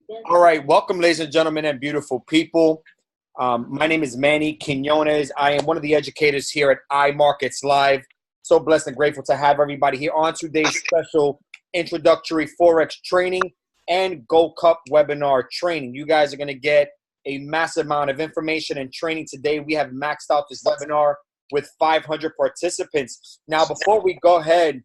All right, welcome, ladies and gentlemen, and beautiful people. My name is Manny Quinones. I am one of the educators here at iMarkets Live. So blessed and grateful to have everybody here on today's special introductory Forex training and Goldcup webinar training. You guys are going to get a massive amount of information and training today. We have maxed out this webinar with 500 participants. Now, before we go ahead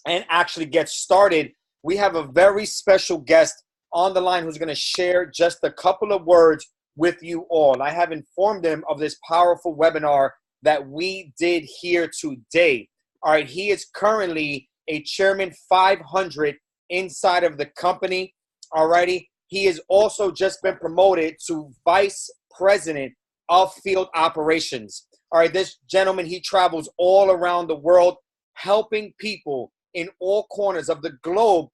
and actually get started, we have a very special guest on the line who's going to share just a couple of words with you all. I have informed him of this powerful webinar that we did here today. All right, he is currently a Chairman 500 inside of the company. All righty, he has also just been promoted to Vice President of Field Operations. All right, this gentleman, he travels all around the world helping people in all corners of the globe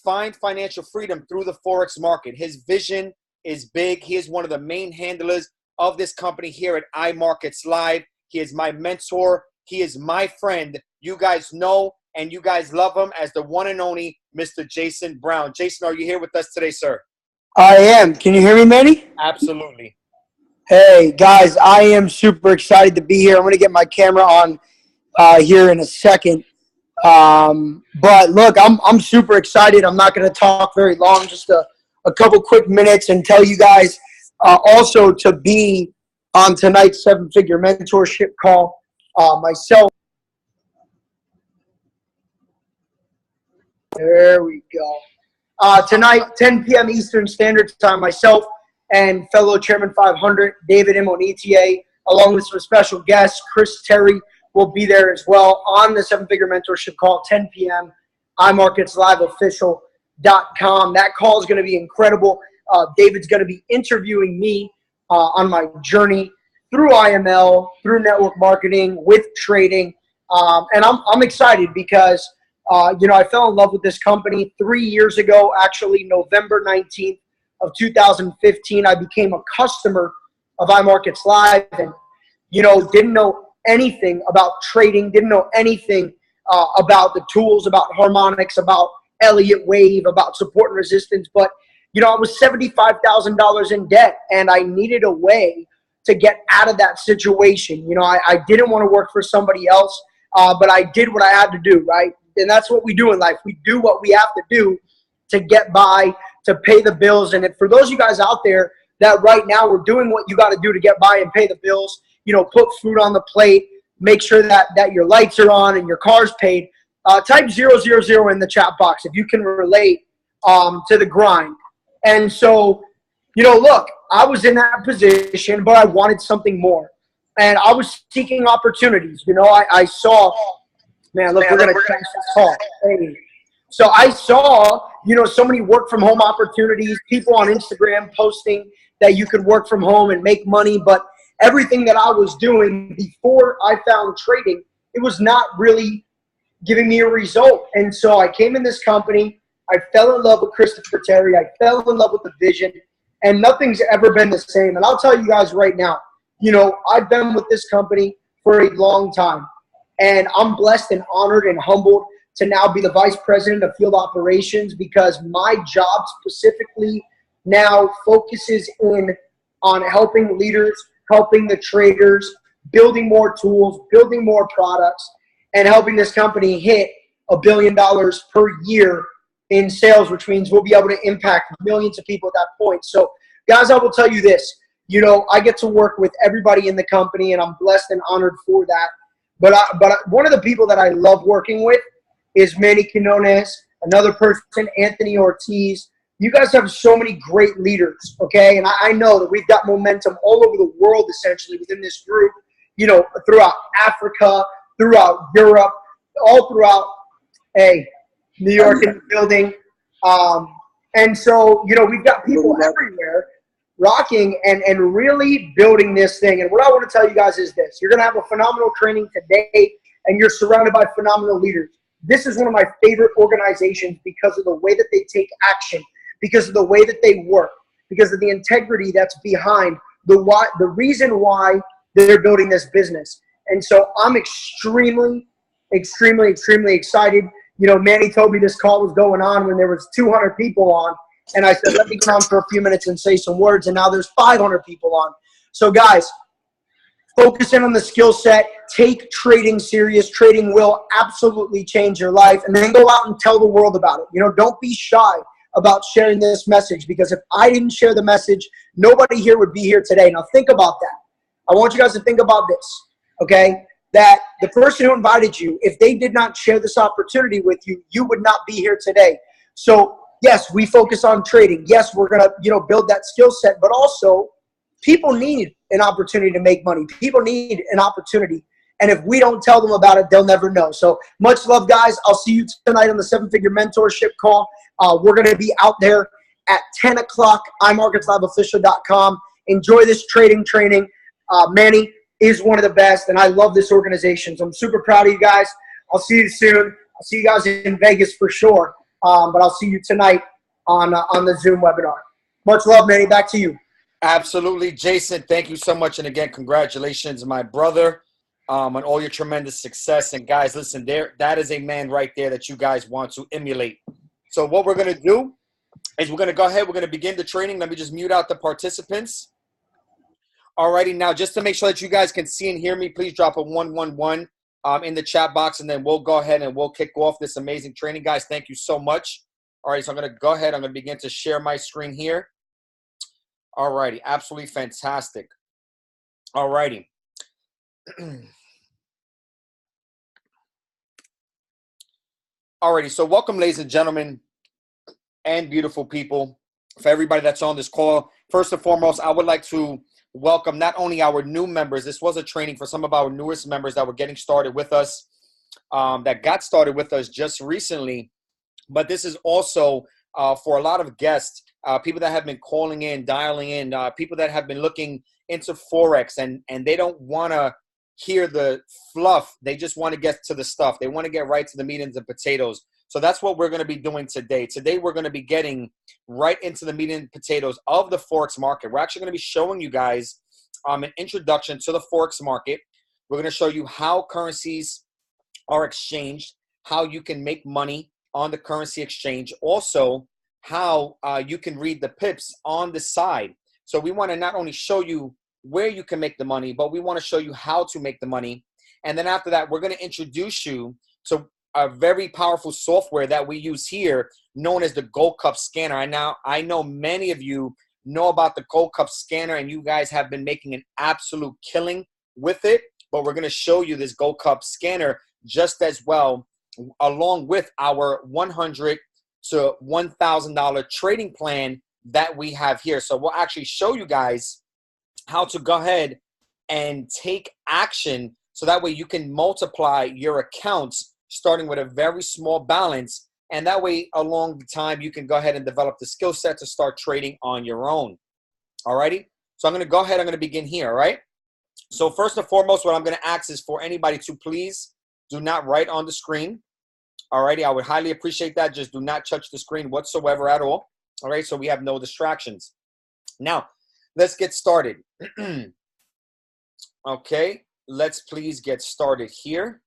find financial freedom through the Forex market. His vision is big. He is one of the main handlers of this company here at iMarkets Live. He is my mentor. He is my friend. You guys know and you guys love him as the one and only Mr. Jason Brown. Jason, are you here with us today, sir? I am. Can you hear me, Manny? Absolutely. Hey, guys, I am super excited to be here. I'm going to get my camera on here in a second. But look, I'm super excited. I'm not going to talk very long, just a couple quick minutes, and tell you guys also to be on tonight's 7-figure mentorship call. Myself. There we go. Tonight, 10 p.m. Eastern Standard Time, myself and fellow Chairman 500, David Imonitier, along with some special guests, Chris Terry, will be there as well on the 7-figure mentorship call, 10 p.m. iMarketsLiveOfficial.com. That call is going to be incredible. David's going to be interviewing me on my journey through IML, through network marketing, with trading. And I'm excited because, I fell in love with this company 3 years ago, actually November 19th of 2015. I became a customer of iMarkets Live and, didn't know anything about trading, didn't know anything about the tools, about harmonics, about Elliott wave, about support and resistance. But, I was $75,000 in debt and I needed a way to get out of that situation. I didn't want to work for somebody else, but I did what I had to do, right? And that's what we do in life. We do what we have to do to get by, to pay the bills. And for those of you guys out there that right now we're doing what you got to do to get by and pay the bills, put food on the plate, make sure that your lights are on and your car's paid, type 000 in the chat box if you can relate to the grind. And so, look, I was in that position, but I wanted something more. And I was seeking opportunities. I saw, man, look, we're going to catch this call. Hey. So I saw, so many work from home opportunities, people on Instagram posting that you could work from home and make money. But everything that I was doing before I found trading, it was not really giving me a result. And so I came in this company. I fell in love with Christopher Terry. I fell in love with the vision. And nothing's ever been the same. And I'll tell you guys right now, I've been with this company for a long time. And I'm blessed and honored and humbled to now be the Vice President of Field Operations, because my job specifically now focuses in on helping leaders, helping the traders, building more tools, building more products, and helping this company hit $1 billion per year in sales, which means we'll be able to impact millions of people at that point. So, guys, I will tell you this. I get to work with everybody in the company, and I'm blessed and honored for that. But one of the people that I love working with is Manny Quinones, another person, Anthony Ortiz. You guys have so many great leaders, okay? And I know that we've got momentum all over the world, essentially, within this group, throughout Africa, throughout Europe, all throughout, New York in the building. And so, we've got people everywhere rocking and really building this thing. And what I want to tell you guys is this. You're going to have a phenomenal training today, and you're surrounded by phenomenal leaders. This is one of my favorite organizations because of the way that they take action, because of the way that they work, because of the integrity that's behind the reason why they're building this business. And so I'm extremely extremely excited. Manny told me this call was going on when there was 200 people on, And I said, let me get on for a few minutes and say some words. And now there's 500 people on. So guys, focus in on the skill set. Take trading serious. Trading will absolutely change your life. And then go out and tell the world about it. You know, don't be shy about sharing this message, because if I didn't share the message, nobody here would be here today. Now think about that. I want you guys to think about this, okay? That the person who invited you, if they did not share this opportunity with you, you would not be here today. So yes, we focus on trading. Yes, we're going to, you know, build that skill set, but also people need an opportunity to make money. People need an opportunity. And if we don't tell them about it, they'll never know. So much love, guys. I'll see you tonight on the 7-Figure Mentorship Call. We're going to be out there at 10 o'clock, imarketsliveofficial.com. Enjoy this trading training. Manny is one of the best, and I love this organization. So I'm super proud of you guys. I'll see you soon. I'll see you guys in Vegas for sure. But I'll see you tonight on the Zoom webinar. Much love, Manny. Back to you. Absolutely. Jason, thank you so much. And again, congratulations, my brother, on all your tremendous success. And guys, listen, that is a man right there that you guys want to emulate. So what we're going to do is we're going to go ahead. We're going to begin the training. Let me just mute out the participants. Alrighty, now just to make sure that you guys can see and hear me, please drop a 111 in the chat box, and then we'll go ahead and we'll kick off this amazing training. Guys, thank you so much. All right, so I'm going to go ahead. I'm going to begin to share my screen here. Alrighty, absolutely fantastic. Alrighty. Alrighty, so welcome, ladies and gentlemen and beautiful people. For everybody that's on this call, first and foremost, I would like to welcome not only our new members. This was a training for some of our newest members that were getting started with us, that got started with us just recently. But this is also for a lot of guests, people that have been calling in, dialing in, people that have been looking into Forex, and they don't want to hear the fluff. They just want to get to the stuff. They want to get right to the meat and the potatoes. So that's what we're going to be doing today. Today, we're going to be getting right into the meat and potatoes of the Forex market. We're actually going to be showing you guys an introduction to the Forex market. We're going to show you how currencies are exchanged, how you can make money on the currency exchange, also how you can read the pips on the side. So we want to not only show you where you can make the money, but we want to show you how to make the money. And then after that, we're going to introduce you to a very powerful software that we use here known as the Goldcup scanner. I know many of you know about the Goldcup scanner, and you guys have been making an absolute killing with it. But we're going to show you this Goldcup scanner just as well, along with our $100 to $1,000 trading plan that we have here. So we'll actually show you guys how to go ahead and take action, so that way you can multiply your accounts starting with a very small balance, and that way along the time you can go ahead and develop the skill set to start trading on your own. Alrighty, so I'm going to go ahead. I'm going to begin here. All right, so first and foremost, what I'm going to ask is for anybody to please do not write on the screen. Alrighty, I would highly appreciate that. Just do not touch the screen whatsoever at all. All right, so we have no distractions. Now let's get started. Okay, let's please get started here.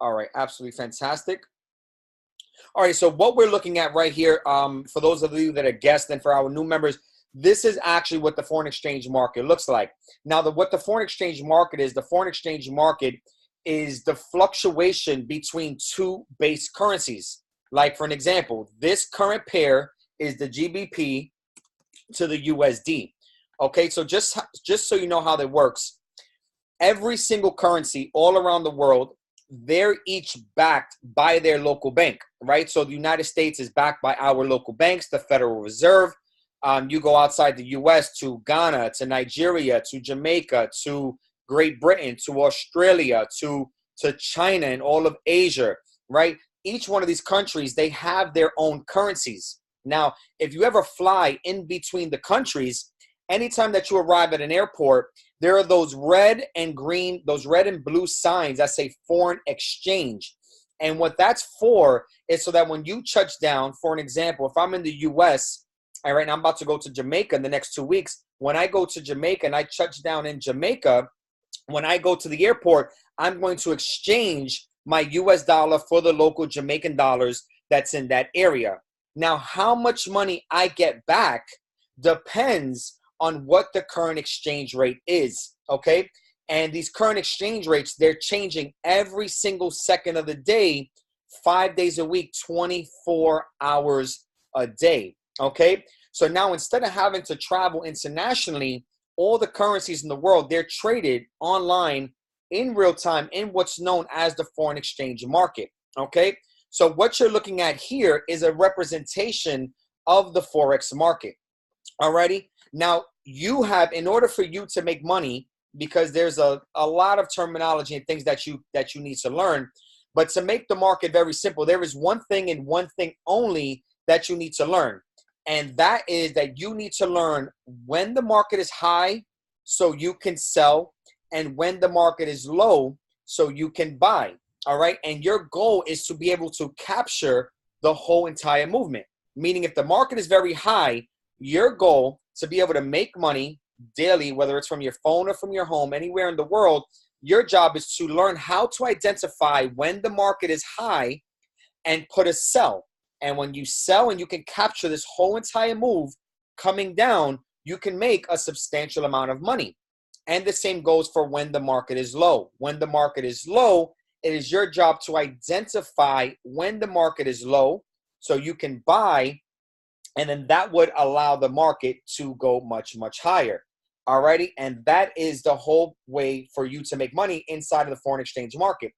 All right, absolutely fantastic. All right, so what we're looking at right here, for those of you that are guests and for our new members, this is actually what the foreign exchange market looks like. Now, what the foreign exchange market is the fluctuation between two base currencies. Like, for an example, this current pair is the GBP to the USD. Okay, so just so you know how that works, every single currency all around the world, they're each backed by their local bank, right? So the United States is backed by our local banks, the Federal Reserve. You go outside the U.S. to Ghana, to Nigeria, to Jamaica, to Great Britain, to Australia, to China, and all of Asia, right? Each one of these countries, they have their own currencies. Now, if you ever fly in between the countries, anytime that you arrive at an airport, there are those red and green, those red and blue signs that say foreign exchange. And what that's for is so that when you touch down, for an example, if I'm in the U.S., all right, and I'm about to go to Jamaica in the next 2 weeks, when I go to Jamaica and I touch down in Jamaica, when I go to the airport, I'm going to exchange my U.S. dollar for the local Jamaican dollars that's in that area. Now, how much money I get back depends on what the current exchange rate is, okay? And these current exchange rates, they're changing every single second of the day, 5 days a week, 24 hours a day, okay? So now instead of having to travel internationally, all the currencies in the world, they're traded online in real time in what's known as the foreign exchange market, okay? So what you're looking at here is a representation of the Forex market, alrighty? Now, you have, in order for you to make money, because there's a lot of terminology and things that you need to learn, but to make the market very simple, there is one thing and one thing only that you need to learn. And that is that you need to learn when the market is high so you can sell, and when the market is low so you can buy. All right. And your goal is to be able to capture the whole entire movement. Meaning if the market is very high, your goal to be able to make money daily, whether it's from your phone or from your home, anywhere in the world, your job is to learn how to identify when the market is high and put a sell. And when you sell and you can capture this whole entire move coming down, you can make a substantial amount of money. And the same goes for when the market is low. When the market is low, it is your job to identify when the market is low so you can buy, and then that would allow the market to go much, much higher. Alrighty, and that is the whole way for you to make money inside of the foreign exchange market.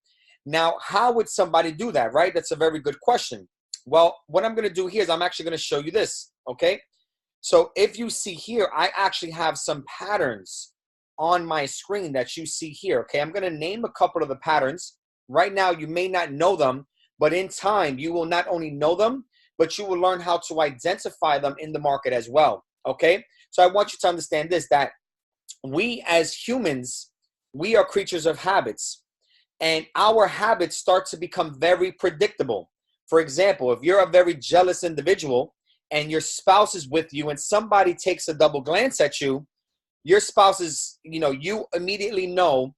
Now, how would somebody do that, right? That's a very good question. Well, what I'm going to do here is I'm actually going to show you this, okay? So if you see here, I actually have some patterns on my screen that you see here, okay? I'm going to name a couple of the patterns. Right now, you may not know them, but in time, you will not only know them, but you will learn how to identify them in the market as well, okay? So I want you to understand this, that we as humans, we are creatures of habits, and our habits start to become very predictable. For example, if you're a very jealous individual and your spouse is with you and somebody takes a double glance at you, your spouse is, you immediately know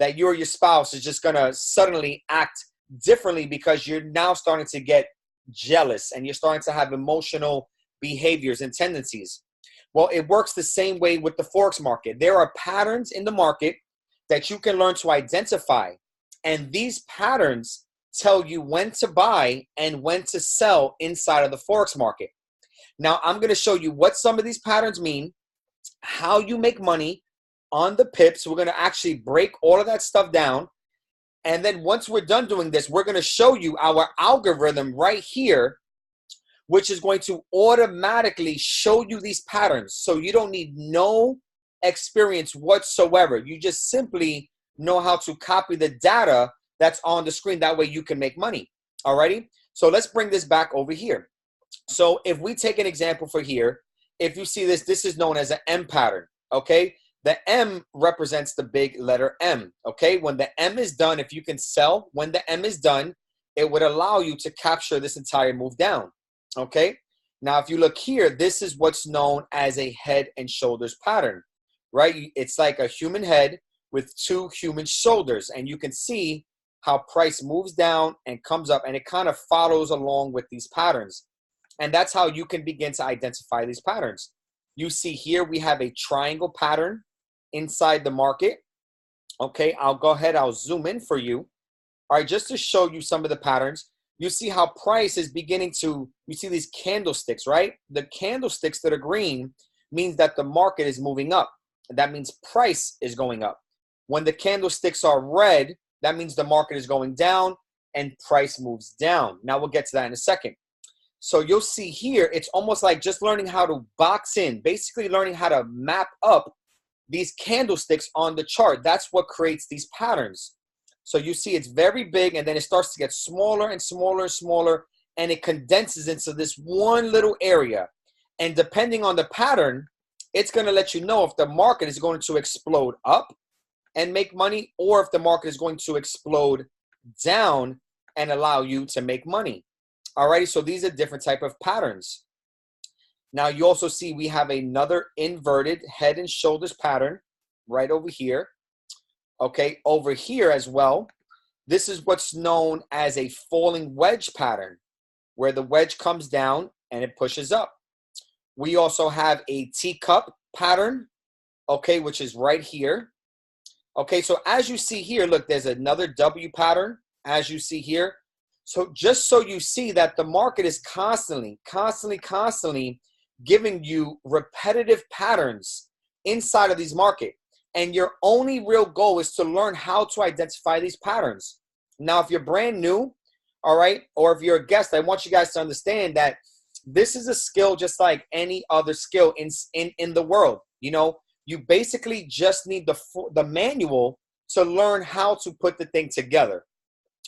that your spouse is just going to suddenly act differently because you're now starting to get jealous and you're starting to have emotional behaviors and tendencies. Well, it works the same way with the Forex market. There are patterns in the market that you can learn to identify, and these patterns tell you when to buy and when to sell inside of the Forex market. Now, I'm going to show you what some of these patterns mean, how you make money on the pips. We're going to actually break all of that stuff down. And then once we're done doing this, we're going to show you our algorithm right here, which is going to automatically show you these patterns. So you don't need no experience whatsoever. You just simply know how to copy the data that's on the screen. That way you can make money. Alrighty? So let's bring this back over here. So if we take an example for here, if you see this, this is known as an M pattern. Okay? The M represents the big letter M. Okay? When the M is done, if you can sell when the M is done, it would allow you to capture this entire move down. Okay? Now, if you look here, this is what's known as a head and shoulders pattern, right? It's like a human head with two human shoulders, and you can see how price moves down and comes up, and it kind of follows along with these patterns. And that's how you can begin to identify these patterns. You see here we have a triangle pattern inside the market. Okay, I'll go ahead, I'll zoom in for you. All right, just to show you some of the patterns. You see how price is beginning to, you see these candlesticks, right? The candlesticks that are green means that the market is moving up. That means price is going up. When the candlesticks are red, that means the market is going down and price moves down. Now we'll get to that in a second. So you'll see here, it's almost like just learning how to box in, basically learning how to map up these candlesticks on the chart. That's what creates these patterns. So you see it's very big, and then it starts to get smaller and smaller and smaller, and it condenses into this one little area. And depending on the pattern, it's going to let you know if the market is going to explode up and make money, or if the market is going to explode down and allow you to make money. Alrighty, so these are different type of patterns. Now you also see we have another inverted head and shoulders pattern right over here. Okay, over here as well, this is what's known as a falling wedge pattern, where the wedge comes down and it pushes up. We also have a teacup pattern, okay, which is right here. Okay, so as you see here, look, there's another W pattern, as you see here. So just so you see that the market is constantly giving you repetitive patterns inside of these markets. And your only real goal is to learn how to identify these patterns. Now, if you're brand new, all right, or if you're a guest, I want you guys to understand that this is a skill just like any other skill in the world. You know, you basically just need the manual to learn how to put the thing together.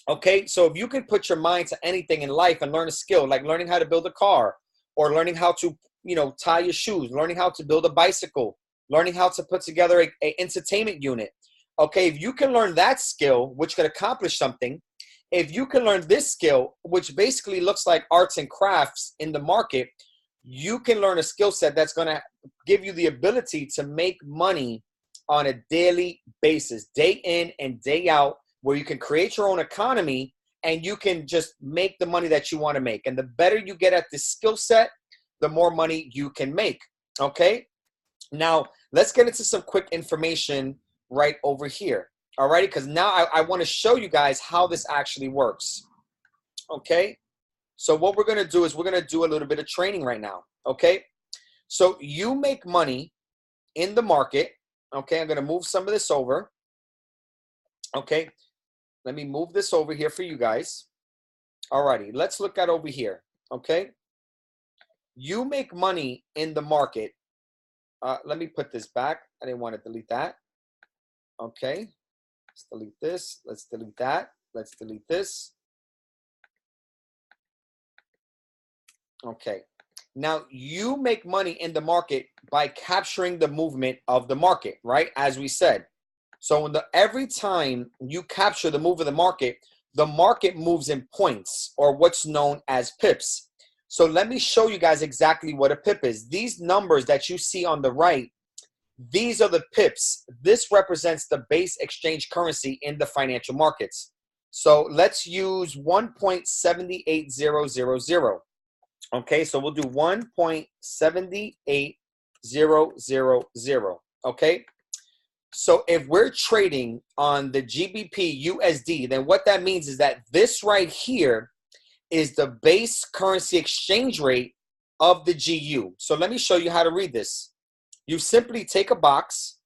Okay, so if you can put your mind to anything in life and learn a skill, like learning how to build a car, or learning how to, you know, tie your shoes, learning how to build a bicycle, learning how to put together a entertainment unit. Okay, if you can learn that skill, which could accomplish something, if you can learn this skill, which basically looks like arts and crafts in the market, you can learn a skill set that's going to give you the ability to make money on a daily basis, day in and day out, where you can create your own economy and you can just make the money that you want to make. And the better you get at this skill set, the more money you can make. Okay, now let's get into some quick information right over here. All righty, because now I want to show you guys how this actually works. Okay, so what we're going to do is we're going to do a little bit of training right now. Okay, so you make money in the market. Okay, I'm going to move some of this over. Okay, let me move this over here for you guys. All righty, let's look at over here. Okay, you make money in the market. Let me put this back. I didn't want to delete that. Okay, let's delete this. Let's delete that. Let's delete this. Okay, now you make money in the market by capturing the movement of the market, right? As we said. So every time you capture the move of the market moves in points, or what's known as pips. So let me show you guys exactly what a pip is. These numbers that you see on the right, these are the pips. This represents the base exchange currency in the financial markets. So let's use 1.78000. Okay, so we'll do 1.78000. Okay. So if we're trading on the GBP USD, then what that means is that this right here is the base currency exchange rate of the GU. So let me show you how to read this. You simply take a box,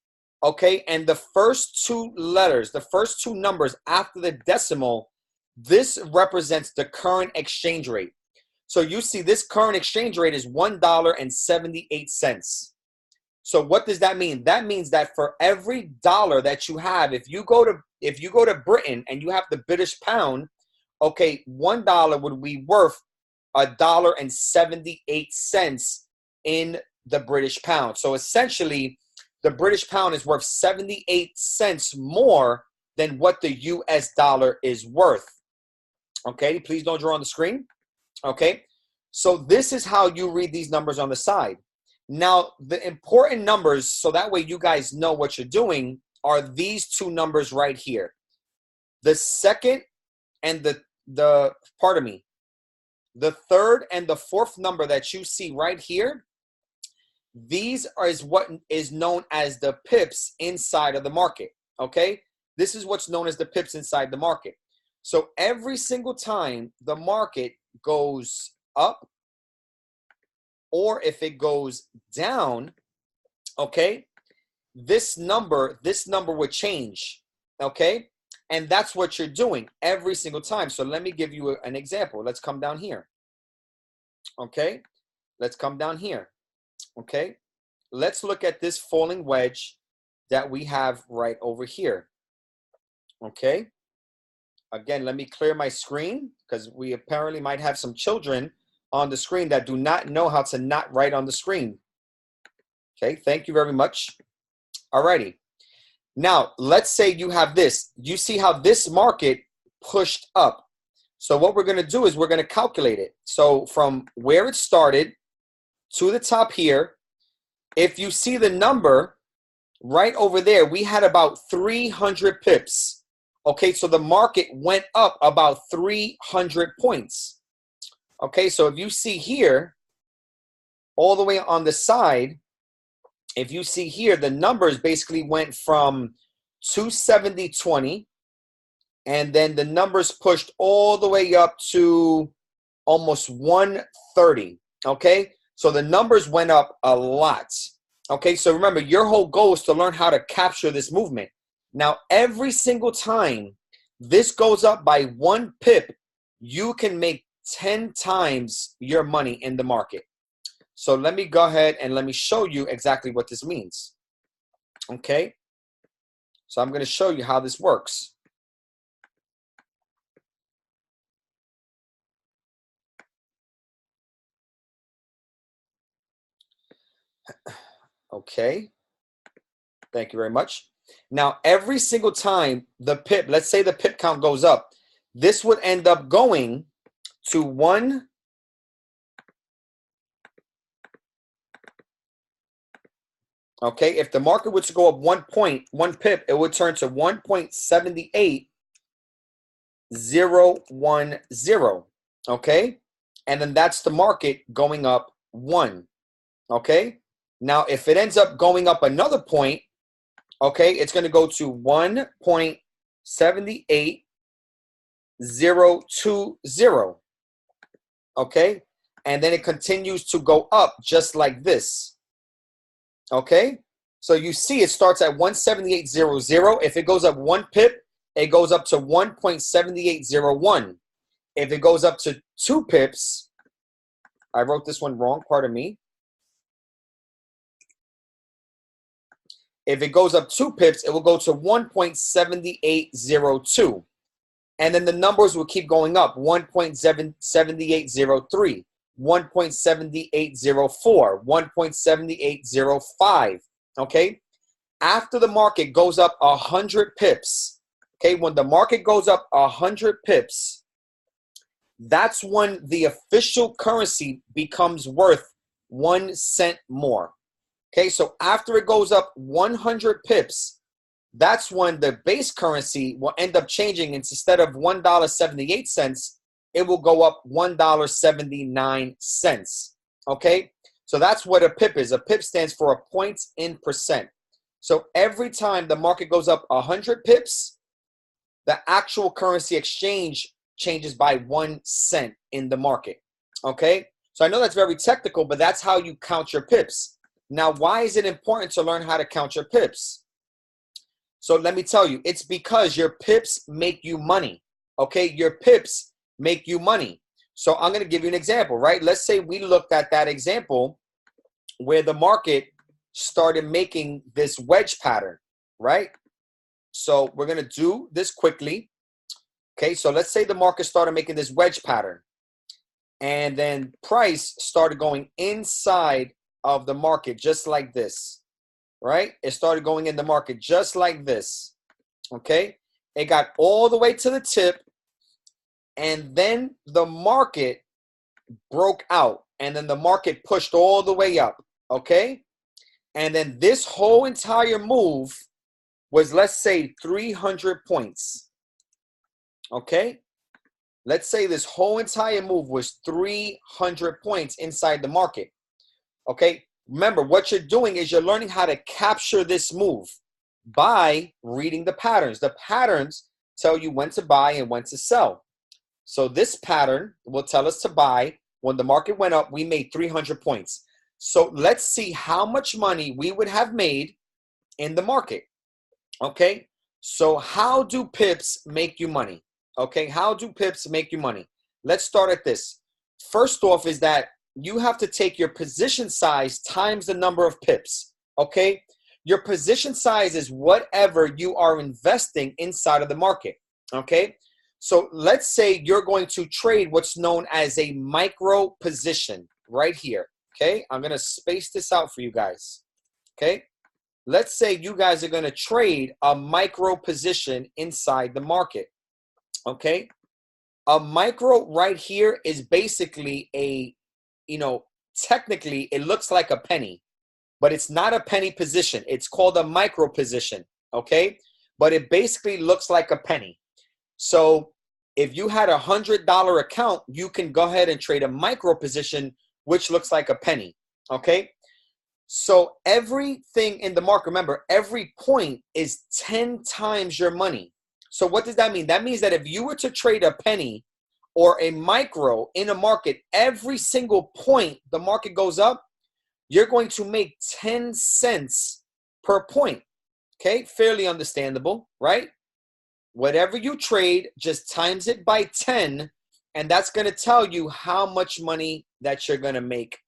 okay, and the first two letters, the first two numbers after the decimal, this represents the current exchange rate. So you see this current exchange rate is $1.78. So what does that mean? That means that for every dollar that you have, if you go to Britain and you have the British pound, okay, $1 would be worth $1.78 in the British pound. So essentially, the British pound is worth 78 cents more than what the US dollar is worth. Okay, please don't draw on the screen. Okay, so this is how you read these numbers on the side. Now, the important numbers, so that way you guys know what you're doing, are these two numbers right here. The second and the third and the fourth number that you see right here, these is what is known as the pips inside of the market, okay? This is what's known as the pips inside the market. So every single time the market goes up, or if it goes down, okay, this number would change, okay? And that's what you're doing every single time. So let me give you an example. Let's come down here, okay? Let's come down here, okay? Let's look at this falling wedge that we have right over here, okay? Again, let me clear my screen because we apparently might have some children on the screen that do not know how to not write on the screen. Okay, thank you very much. Alrighty. Now, let's say you have this. You see how this market pushed up. So what we're going to do is we're going to calculate it. So from where it started to the top here, if you see the number right over there, we had about 300 pips. Okay, so the market went up about 300 points. Okay, so if you see here, all the way on the side, if you see here, the numbers basically went from 270.20, and then the numbers pushed all the way up to almost 130. Okay, so the numbers went up a lot. Okay, so remember, your whole goal is to learn how to capture this movement. Now, every single time this goes up by 1 pip, you can make 10 times your money in the market. So let me go ahead and let me show you exactly what this means. Okay, so I'm going to show you how this works. Okay, thank you very much. Now, every single time the pip, let's say the pip count goes up, this would end up going to 1. Okay, if the market were to go up 1 pip, it would turn to 1.78010. Okay, and then that's the market going up 1. Okay, now if it ends up going up another point, okay, it's going to go to 1.78020. Okay, and then it continues to go up just like this. Okay, so you see it starts at 178.00. If it goes up 1 pip, it goes up to 1.7801. If it goes up to 2 pips, I wrote this one wrong, pardon me. If it goes up 2 pips, it will go to 1.7802. And then the numbers will keep going up, 1.7803. 1.7804, 1.7805. Okay, after the market goes up 100 pips, okay, when the market goes up 100 pips, that's when the official currency becomes worth 1 cent more. Okay, so after it goes up 100 pips, that's when the base currency will end up changing. Instead of $1.78, it will go up $1.79. Okay, so that's what a pip is. A pip stands for a points in percent. So every time the market goes up 100 pips, the actual currency exchange changes by 1 cent in the market. Okay, so I know that's very technical, but that's how you count your pips. Now, why is it important to learn how to count your pips? So let me tell you, it's because your pips make you money. Okay, your pips make you money. So I'm going to give you an example, right? Let's say we looked at that example where the market started making this wedge pattern, right? So we're going to do this quickly. Okay, so let's say the market started making this wedge pattern, and then price started going inside of the market just like this, right? It started going in the market just like this. Okay, it got all the way to the tip, and then the market broke out, and then the market pushed all the way up. Okay, and then this whole entire move was, let's say, 300 points. Okay, let's say this whole entire move was 300 points inside the market. Okay, remember, what you're doing is you're learning how to capture this move by reading the patterns. The patterns tell you when to buy and when to sell. So this pattern will tell us to buy. When the market went up, we made 300 points. So let's see how much money we would have made in the market. Okay, so how do pips make you money? Okay, how do pips make you money? Let's start at this. First off is that you have to take your position size times the number of pips. Okay, your position size is whatever you are investing inside of the market. Okay, so let's say you're going to trade what's known as a micro position right here. Okay, I'm going to space this out for you guys. Okay, let's say you guys are going to trade a micro position inside the market. Okay, a micro right here is basically a, technically it looks like a penny, but it's not a penny position. It's called a micro position. Okay, but it basically looks like a penny. So if you had $100 account, you can go ahead and trade a micro position, which looks like a penny. Okay? So everything in the market, remember, every point is 10 times your money. So what does that mean? That means that if you were to trade a penny or a micro in a market, every single point the market goes up, you're going to make 10 cents per point. Okay, fairly understandable, right? Whatever you trade, just times it by 10, and that's going to tell you how much money that you're going to make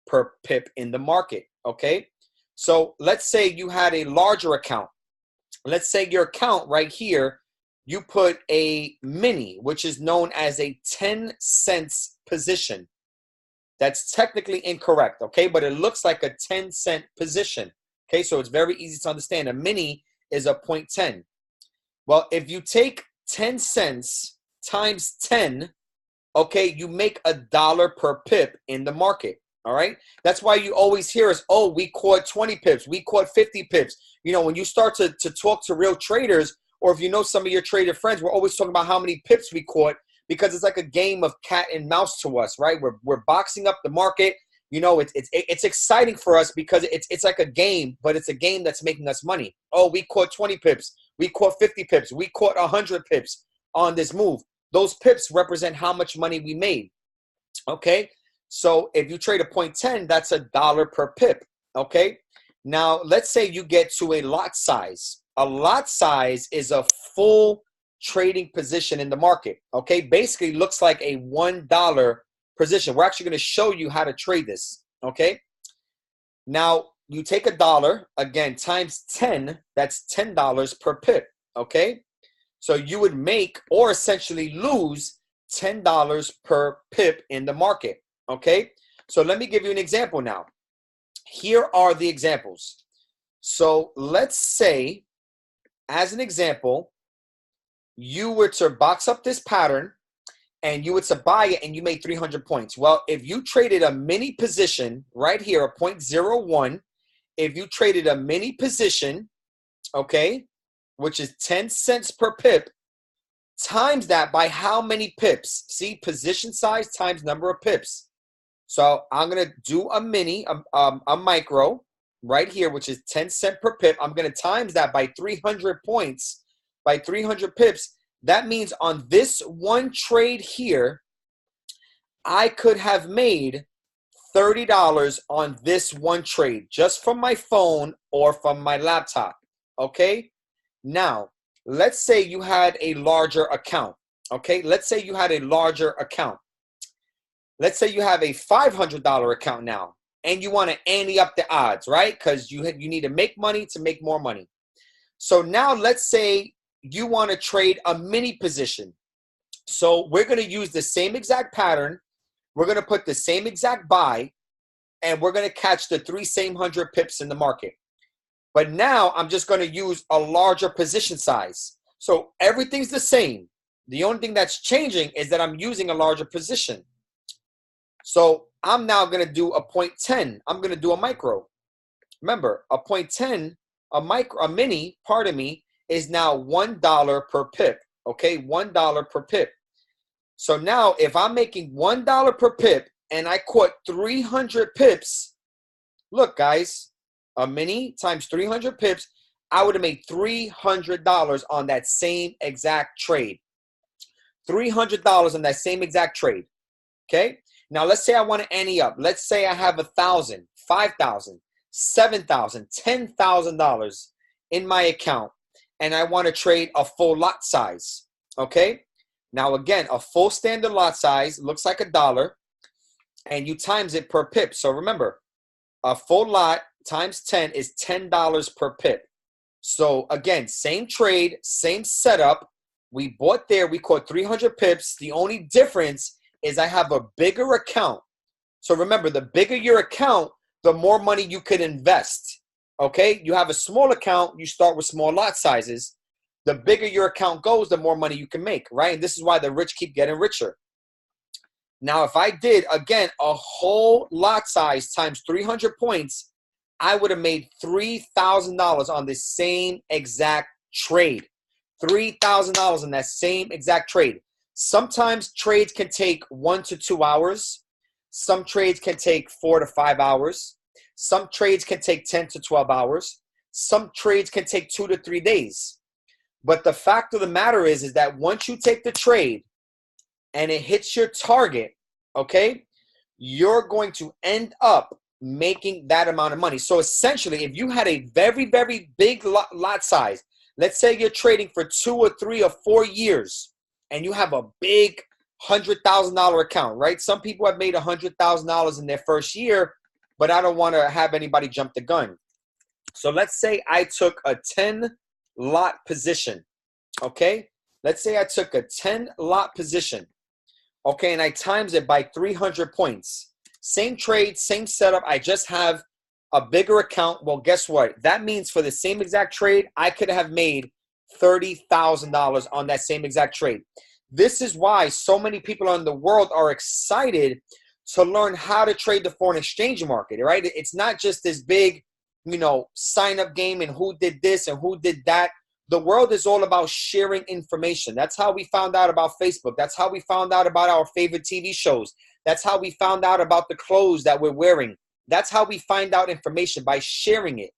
per pip in the market, okay? So let's say you had a larger account. Let's say your account right here, you put a mini, which is known as a 10 cents position. That's technically incorrect, okay? But it looks like a 10-cent position, okay? So it's very easy to understand. A mini is a 0.10. Well, if you take 10 cents times 10, okay, you make $1 per pip in the market, all right? That's why you always hear us, oh, we caught 20 pips, we caught 50 pips. You know, when you start to talk to real traders, or if you know some of your trader friends, we're always talking about how many pips we caught, because it's like a game of cat and mouse to us, right? We're boxing up the market. You know, it's exciting for us because it's like a game, but it's a game that's making us money. Oh, we caught 20 pips. We caught 50 pips. We caught 100 pips on this move. Those pips represent how much money we made, okay? So if you trade a 0.10, that's $1 per pip, okay? Now, let's say you get to a lot size. A lot size is a full trading position in the market, okay? Basically looks like a $1 position. We're actually going to show you how to trade this, okay? Now, you take $1, again, times 10, that's $10 per pip, okay? So you would make or essentially lose $10 per pip in the market, okay? So let me give you an example now. Here are the examples. So let's say, as an example, you were to box up this pattern and you were to buy it and you made 300 points. Well, if you traded a mini position right here, a 0.01, if you traded a mini position, okay, which is 10 cents per pip, times that by how many pips? See, position size times number of pips. So I'm going to do a mini, a micro right here, which is 10 cents per pip. I'm going to times that by 300 points, by 300 pips. That means on this one trade here, I could have made $30 on this one trade just from my phone or from my laptop, okay? Now, let's say you had a larger account, okay? Let's say you had a larger account. Let's say you have a $500 account now, and you want to ante up the odds, right? Because you need to make money to make more money. So now let's say you want to trade a mini position. So we're going to use the same exact pattern. We're going to put the same exact buy, and we're going to catch the same 100 pips in the market. But now I'm just going to use a larger position size. So everything's the same. The only thing that's changing is that I'm using a larger position. So I'm now going to do a 0.10. I'm going to do a micro. Remember, a 0.10, a mini, pardon me, is now $1 per pip. Okay, $1 per pip. So now if I'm making $1 per pip and I caught 300 pips, look guys, a mini times 300 pips, I would have made $300 on that same exact trade. $300 on that same exact trade. Okay, now let's say I want to ante up. Let's say I have $1,000, $5,000, $7,000, $10,000 in my account, and I want to trade a full lot size. Okay, now again, a full standard lot size looks like $1, and you times it per pip. So remember, a full lot times 10 is $10 per pip. So again, same trade, same setup. We bought there, we caught 300 pips. The only difference is I have a bigger account. So remember, the bigger your account, the more money you could invest. Okay, you have a small account, you start with small lot sizes. The bigger your account goes, the more money you can make, right? And this is why the rich keep getting richer. Now, if I did, again, a whole lot size times 300 points, I would have made $3,000 on the same exact trade. $3,000 on that same exact trade. Sometimes trades can take 1 to 2 hours. Some trades can take 4 to 5 hours. Some trades can take 10 to 12 hours. Some trades can take 2 to 3 days. But the fact of the matter is that once you take the trade and it hits your target, okay, you're going to end up making that amount of money. So essentially, if you had a very, very big lot size, let's say you're trading for 2 or 3 or 4 years, and you have a big $100,000 account, right? Some people have made $100,000 in their first year, but I don't want to have anybody jump the gun. So let's say I took a 10 lot position, okay? Let's say I took a 10 lot position, okay, and I times it by 300 points. Same trade, same setup. I just have a bigger account. Well, guess what? That means for the same exact trade, I could have made $30,000 on that same exact trade. This is why so many people in the world are excited to learn how to trade the foreign exchange market, right? It's not just this big, you know, sign up game and who did this and who did that. The world is all about sharing information. That's how we found out about Facebook. That's how we found out about our favorite TV shows. That's how we found out about the clothes that we're wearing. That's how we find out information, by sharing it.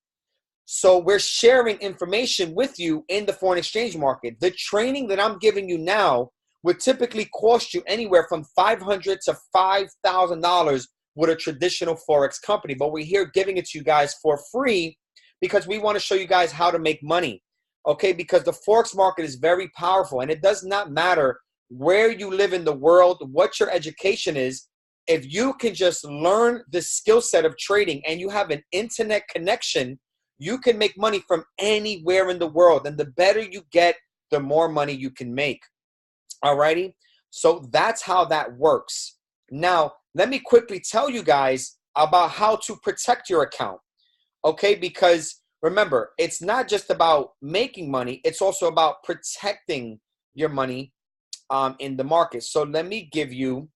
So we're sharing information with you in the foreign exchange market. The training that I'm giving you now would typically cost you anywhere from $500 to $5,000 with a traditional Forex company. But we're here giving it to you guys for free because we want to show you guys how to make money. Okay, because the Forex market is very powerful, and it does not matter where you live in the world, what your education is. If you can just learn the skill set of trading and you have an internet connection, you can make money from anywhere in the world. And the better you get, the more money you can make. Alrighty, so that's how that works. Now, let me quickly tell you guys about how to protect your account. Okay, because remember, it's not just about making money, it's also about protecting your money in the market. So let me give you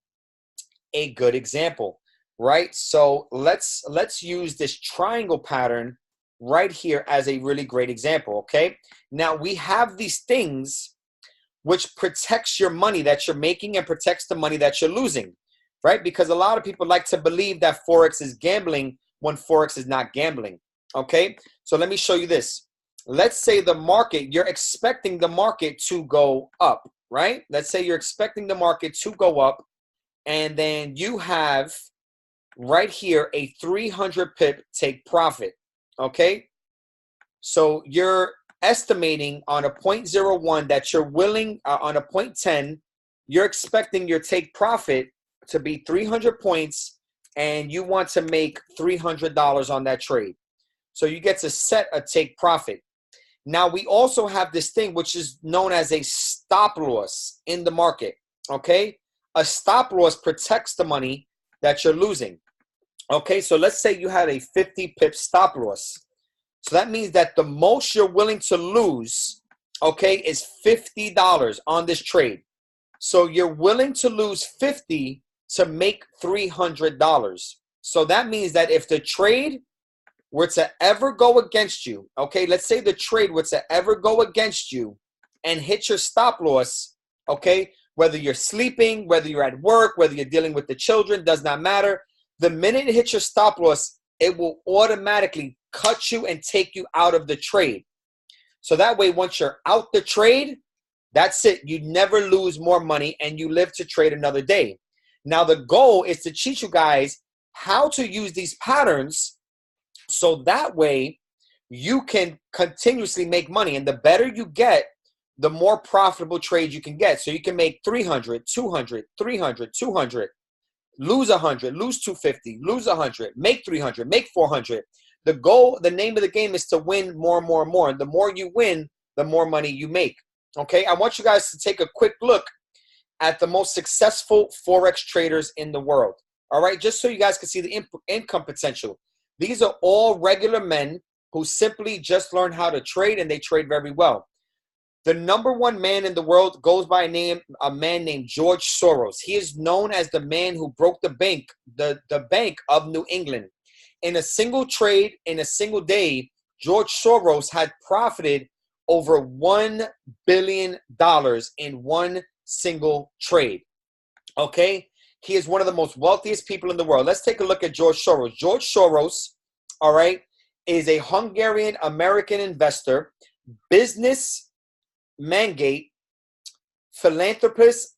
a good example, right? So let's use this triangle pattern right here as a really great example, okay? Now we have these things which protects your money that you're making and protects the money that you're losing, right? Because a lot of people like to believe that Forex is gambling when Forex is not gambling, okay? So let me show you this. Let's say the market, you're expecting the market to go up, right? Let's say you're expecting the market to go up, and then you have right here a 300 pip take profit, okay? So you're estimating on a 0.01 that you're willing, on a 0.10, you're expecting your take profit to be 300 points, and you want to make $300 on that trade. So you get to set a take profit. Now we also have this thing which is known as a stop loss in the market, okay? A stop loss protects the money that you're losing. Okay, so let's say you had a 50 pip stop loss. So that means that the most you're willing to lose, okay, is $50 on this trade. So you're willing to lose 50 to make $300. So that means that if the trade were to ever go against you, okay, let's say the trade were to ever go against you and hit your stop loss, okay, whether you're sleeping, whether you're at work, whether you're dealing with the children, does not matter. The minute it hits your stop loss, it will automatically cut you and take you out of the trade. So that way, once you're out the trade, that's it. You never lose more money and you live to trade another day. Now, the goal is to teach you guys how to use these patterns so that way you can continuously make money. And the better you get, the more profitable trades you can get. So you can make 300, 200, 300, 200, lose 100, lose 250, lose 100, make 300, make 400. The goal, the name of the game is to win more and more and more. And the more you win, the more money you make. Okay, I want you guys to take a quick look at the most successful Forex traders in the world. All right, just so you guys can see the income potential. These are all regular men who simply just learned how to trade, and they trade very well. The #1 man in the world goes by a man named George Soros. He is known as the man who broke the bank, the Bank of New England. In a single trade, in a single day, George Soros had profited over $1 billion in one single trade. Okay? He is one of the most wealthiest people in the world. Let's take a look at George Soros. George Soros, all right, is a Hungarian-American investor, business magnate, philanthropist,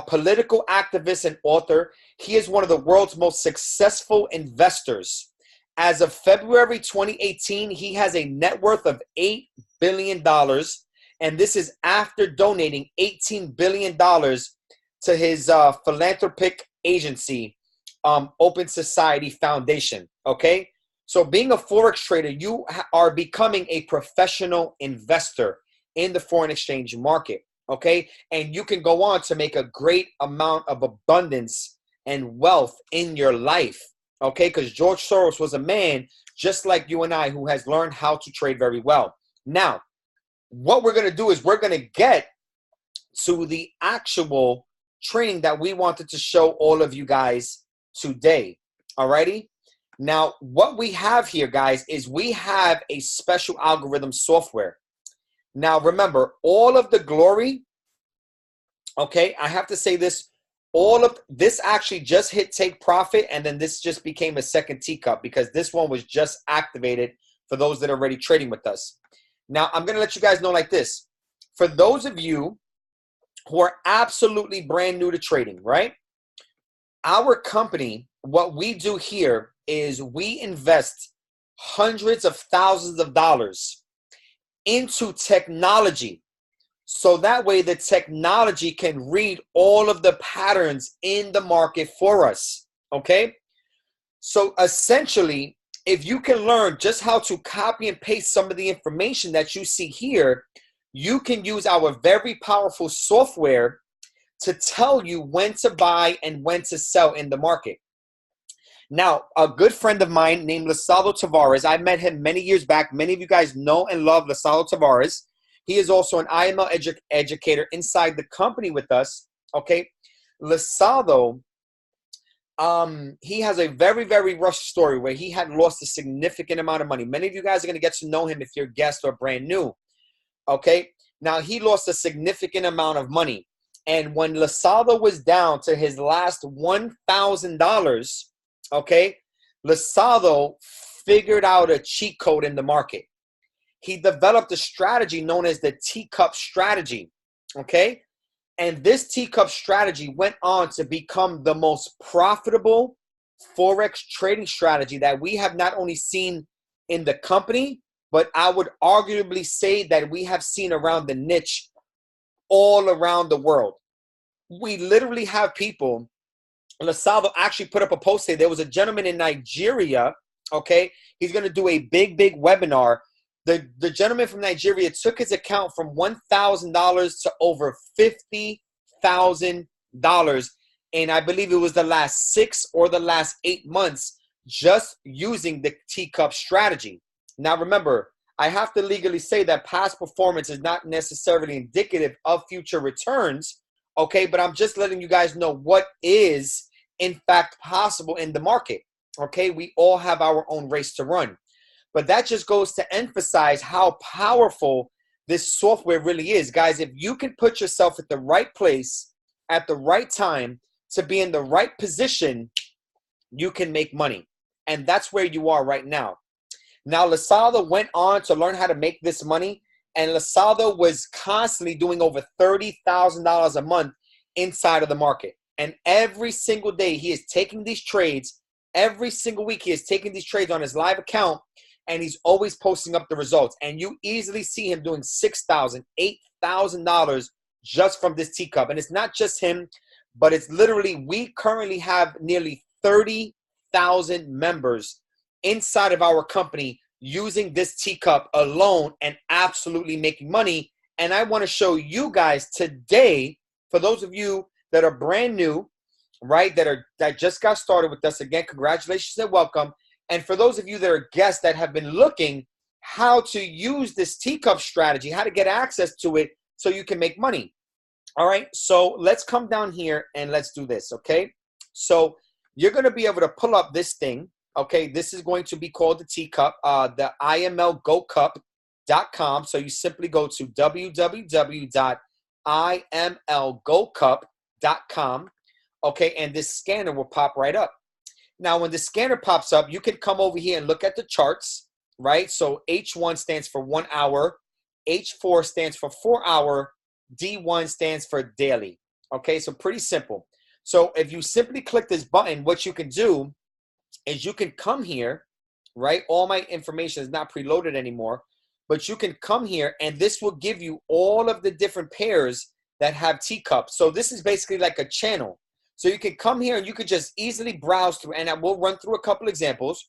political activist, and author. He is one of the world's most successful investors. As of February 2018, he has a net worth of $8 billion, and this is after donating $18 billion to his philanthropic agency, Open Society Foundation, okay? So being a Forex trader, you are becoming a professional investor in the foreign exchange market, okay? And you can go on to make a great amount of abundance and wealth in your life, okay? Because George Soros was a man just like you and I who has learned how to trade very well. Now, what we're going to do is we're going to get to the actual training that we wanted to show all of you guys today, alrighty? Now, what we have here, guys, is we have a special algorithm software. Now, remember, all of the glory, okay, I have to say this, all of this actually just hit take profit, and then this just became a second teacup because this one was just activated for those that are already trading with us. Now, I'm going to let you guys know like this. For those of you who are absolutely brand new to trading, right? Our company, what we do here is we invest hundreds of thousands of dollars into technology. So that way the technology can read all of the patterns in the market for us, okay? So essentially, if you can learn just how to copy and paste some of the information that you see here, you can use our very powerful software to tell you when to buy and when to sell in the market. Now, a good friend of mine named Lizardo Tavares, I met him many years back. Many of you guys know and love Lizardo Tavares. He is also an IML educator inside the company with us, okay? Lizardo, he has a very, very rough story where he had lost a significant amount of money. Many of you guys are going to get to know him if you're a guest or brand new, okay? Now, he lost a significant amount of money. And when Lizardo was down to his last $1,000, okay, Lizardo figured out a cheat code in the market. He developed a strategy known as the teacup strategy, okay? And this teacup strategy went on to become the most profitable Forex trading strategy that we have not only seen in the company, but I would arguably say that we have seen around the niche all around the world. We literally have people. Lizardo actually put up a post today. There was a gentleman in Nigeria, okay? He's going to do a big, big webinar. The gentleman from Nigeria took his account from $1,000 to over $50,000. And I believe it was the last 6 or the last 8 months just using the teacup strategy. Now, remember, I have to legally say that past performance is not necessarily indicative of future returns, okay? But I'm just letting you guys know what is, in fact, possible in the market, okay? We all have our own race to run. But that just goes to emphasize how powerful this software really is. Guys, if you can put yourself at the right place at the right time to be in the right position, you can make money. And that's where you are right now. Now, Lizardo went on to learn how to make this money, and Lizardo was constantly doing over $30,000 a month inside of the market. And every single day he is taking these trades. Every single week he is taking these trades on his live account, and he's always posting up the results. And you easily see him doing $6,000, $8,000 just from this teacup. And it's not just him, but it's literally, we currently have nearly 30,000 members inside of our company using this teacup alone and absolutely making money. And I want to show you guys today, for those of you that are brand new, right, that just got started with us, again, congratulations and welcome. And for those of you that are guests that have been looking how to use this teacup strategy, how to get access to it so you can make money. All right, so let's come down here and let's do this, okay? So you're going to be able to pull up this thing, okay? This is going to be called the teacup, the IML Goldcup.com. So you simply go to www.imlgoldcup.com. okay, and this scanner will pop right up. Now, when the scanner pops up, you can come over here and look at the charts, right? So H1 stands for 1 hour, H4 stands for 4 hour, D1 stands for daily. Okay, so pretty simple. So if you simply click this button, what you can do is you can come here, right? All my information is not preloaded anymore, but you can come here and this will give you all of the different pairs that have teacups. So this is basically like a channel. So you can come here and you could just easily browse through, and I will run through a couple examples,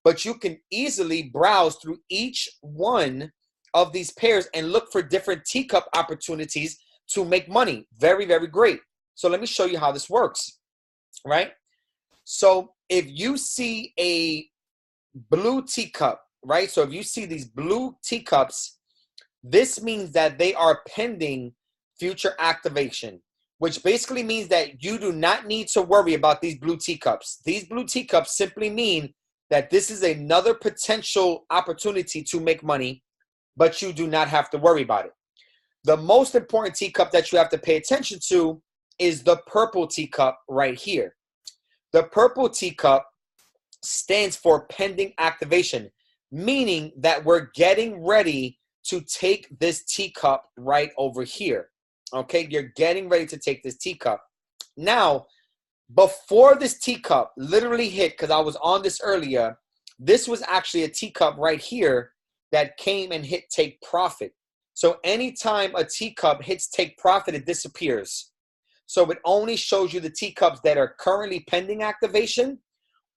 but you can easily browse through each one of these pairs and look for different teacup opportunities to make money. Very, very great. So let me show you how this works, right? So if you see a blue teacup, right? So if you see these blue teacups, this means that they are pending future activation, which basically means that you do not need to worry about these blue teacups. These blue teacups simply mean that this is another potential opportunity to make money, but you do not have to worry about it. The most important teacup that you have to pay attention to is the purple teacup right here. The purple teacup stands for pending activation, meaning that we're getting ready to take this teacup right over here. Okay, you're getting ready to take this teacup. Now, before this teacup literally hit, because I was on this earlier, this was actually a teacup right here that came and hit take profit. So anytime a teacup hits take profit, it disappears. So it only shows you the teacups that are currently pending activation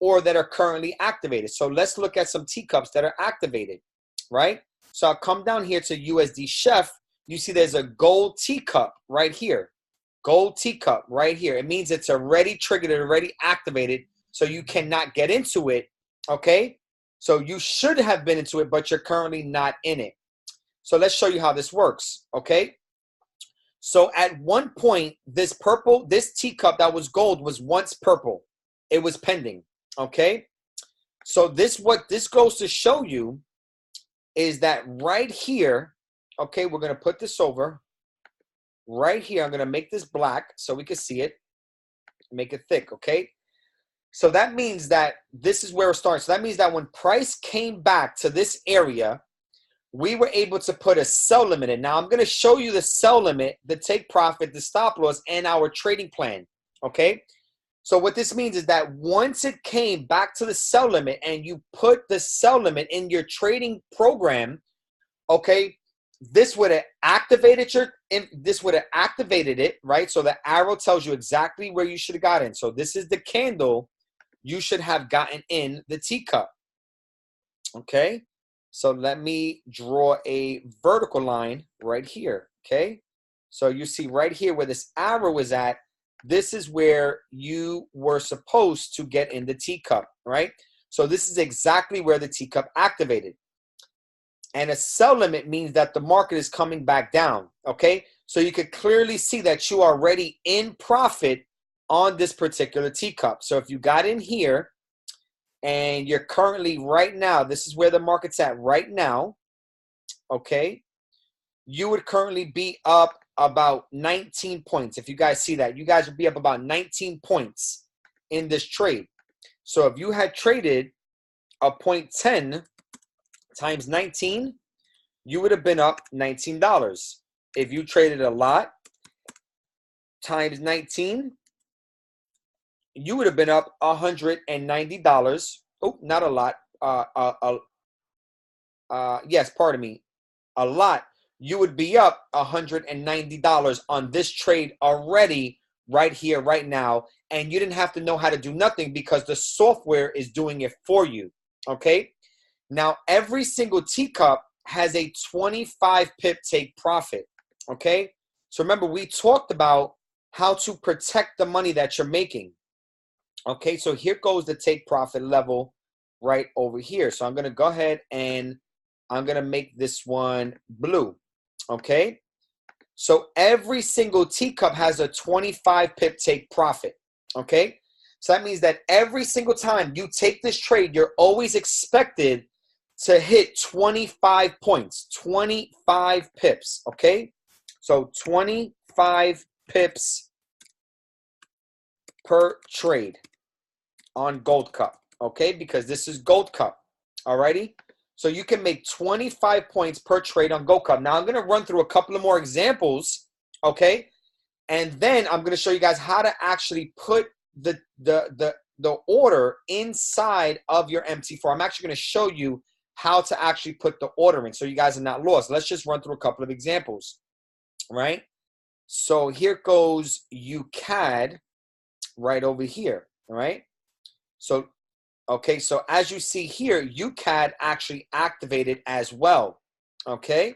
or that are currently activated. So let's look at some teacups that are activated, right? So I'll come down here to USD Chef. You see there's a gold teacup right here. Gold teacup right here. It means it's already triggered, already activated, so you cannot get into it, okay? So you should have been into it, but you're currently not in it. So let's show you how this works, okay? So at one point, this teacup that was gold was once purple. It was pending, okay? So what this goes to show you is that right here, okay, we're going to put this over. Right here, I'm going to make this black so we can see it. Make it thick, okay? So that means that this is where it starts. So that means that when price came back to this area, we were able to put a sell limit in. Now, I'm going to show you the sell limit, the take profit, the stop loss, and our trading plan, okay? So what this means is that once it came back to the sell limit and you put the sell limit in your trading program, okay, this would have activated it, right? So the arrow tells you exactly where you should have gotten. So this is the candle you should have gotten in the teacup. Okay, so let me draw a vertical line right here. Okay, so you see right here where this arrow is at, this is where you were supposed to get in the teacup, right? So this is exactly where the teacup activated. And a sell limit means that the market is coming back down, okay? So you could clearly see that you are already in profit on this particular teacup. So if you got in here and you're currently right now, this is where the market's at right now, okay? You would currently be up about 19 points. If you guys see that, you guys would be up about 19 points in this trade. So if you had traded a 0.10 times 19, you would have been up $19. If you traded a lot times 19, you would have been up $190. Oh, not a lot. Yes, pardon me. A lot. You would be up $190 on this trade already right here, right now. And you didn't have to know how to do nothing because the software is doing it for you. Okay? Now, every single teacup has a 25 pip take profit, okay? So remember, we talked about how to protect the money that you're making, okay? So here goes the take profit level right over here. So I'm going to go ahead and I'm going to make this one blue, okay? So every single teacup has a 25 pip take profit, okay? So that means that every single time you take this trade, you're always expected to hit 25 points, 25 pips, okay? So 25 pips per trade on Goldcup, okay? Because this is Goldcup, alrighty? So you can make 25 points per trade on Goldcup. Now I'm going to run through a couple of more examples, okay? And then I'm going to show you guys how to actually put the order inside of your MT4. I'm actually going to show you how to actually put the order in so you guys are not lost. Let's just run through a couple of examples, right? So here goes UCAD right over here, all right? So, okay, so as you see here, UCAD actually activated as well, okay?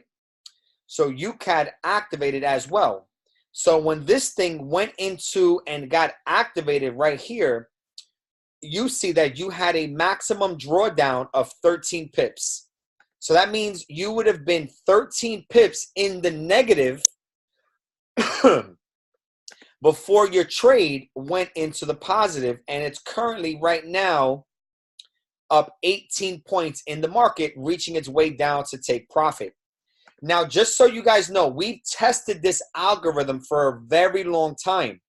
So UCAD activated as well. So when this thing went into and got activated right here, you see that you had a maximum drawdown of 13 pips. So that means you would have been 13 pips in the negative before your trade went into the positive, and it's currently right now up 18 points in the market, reaching its way down to take profit. Now, just so you guys know, we've tested this algorithm for a very long time.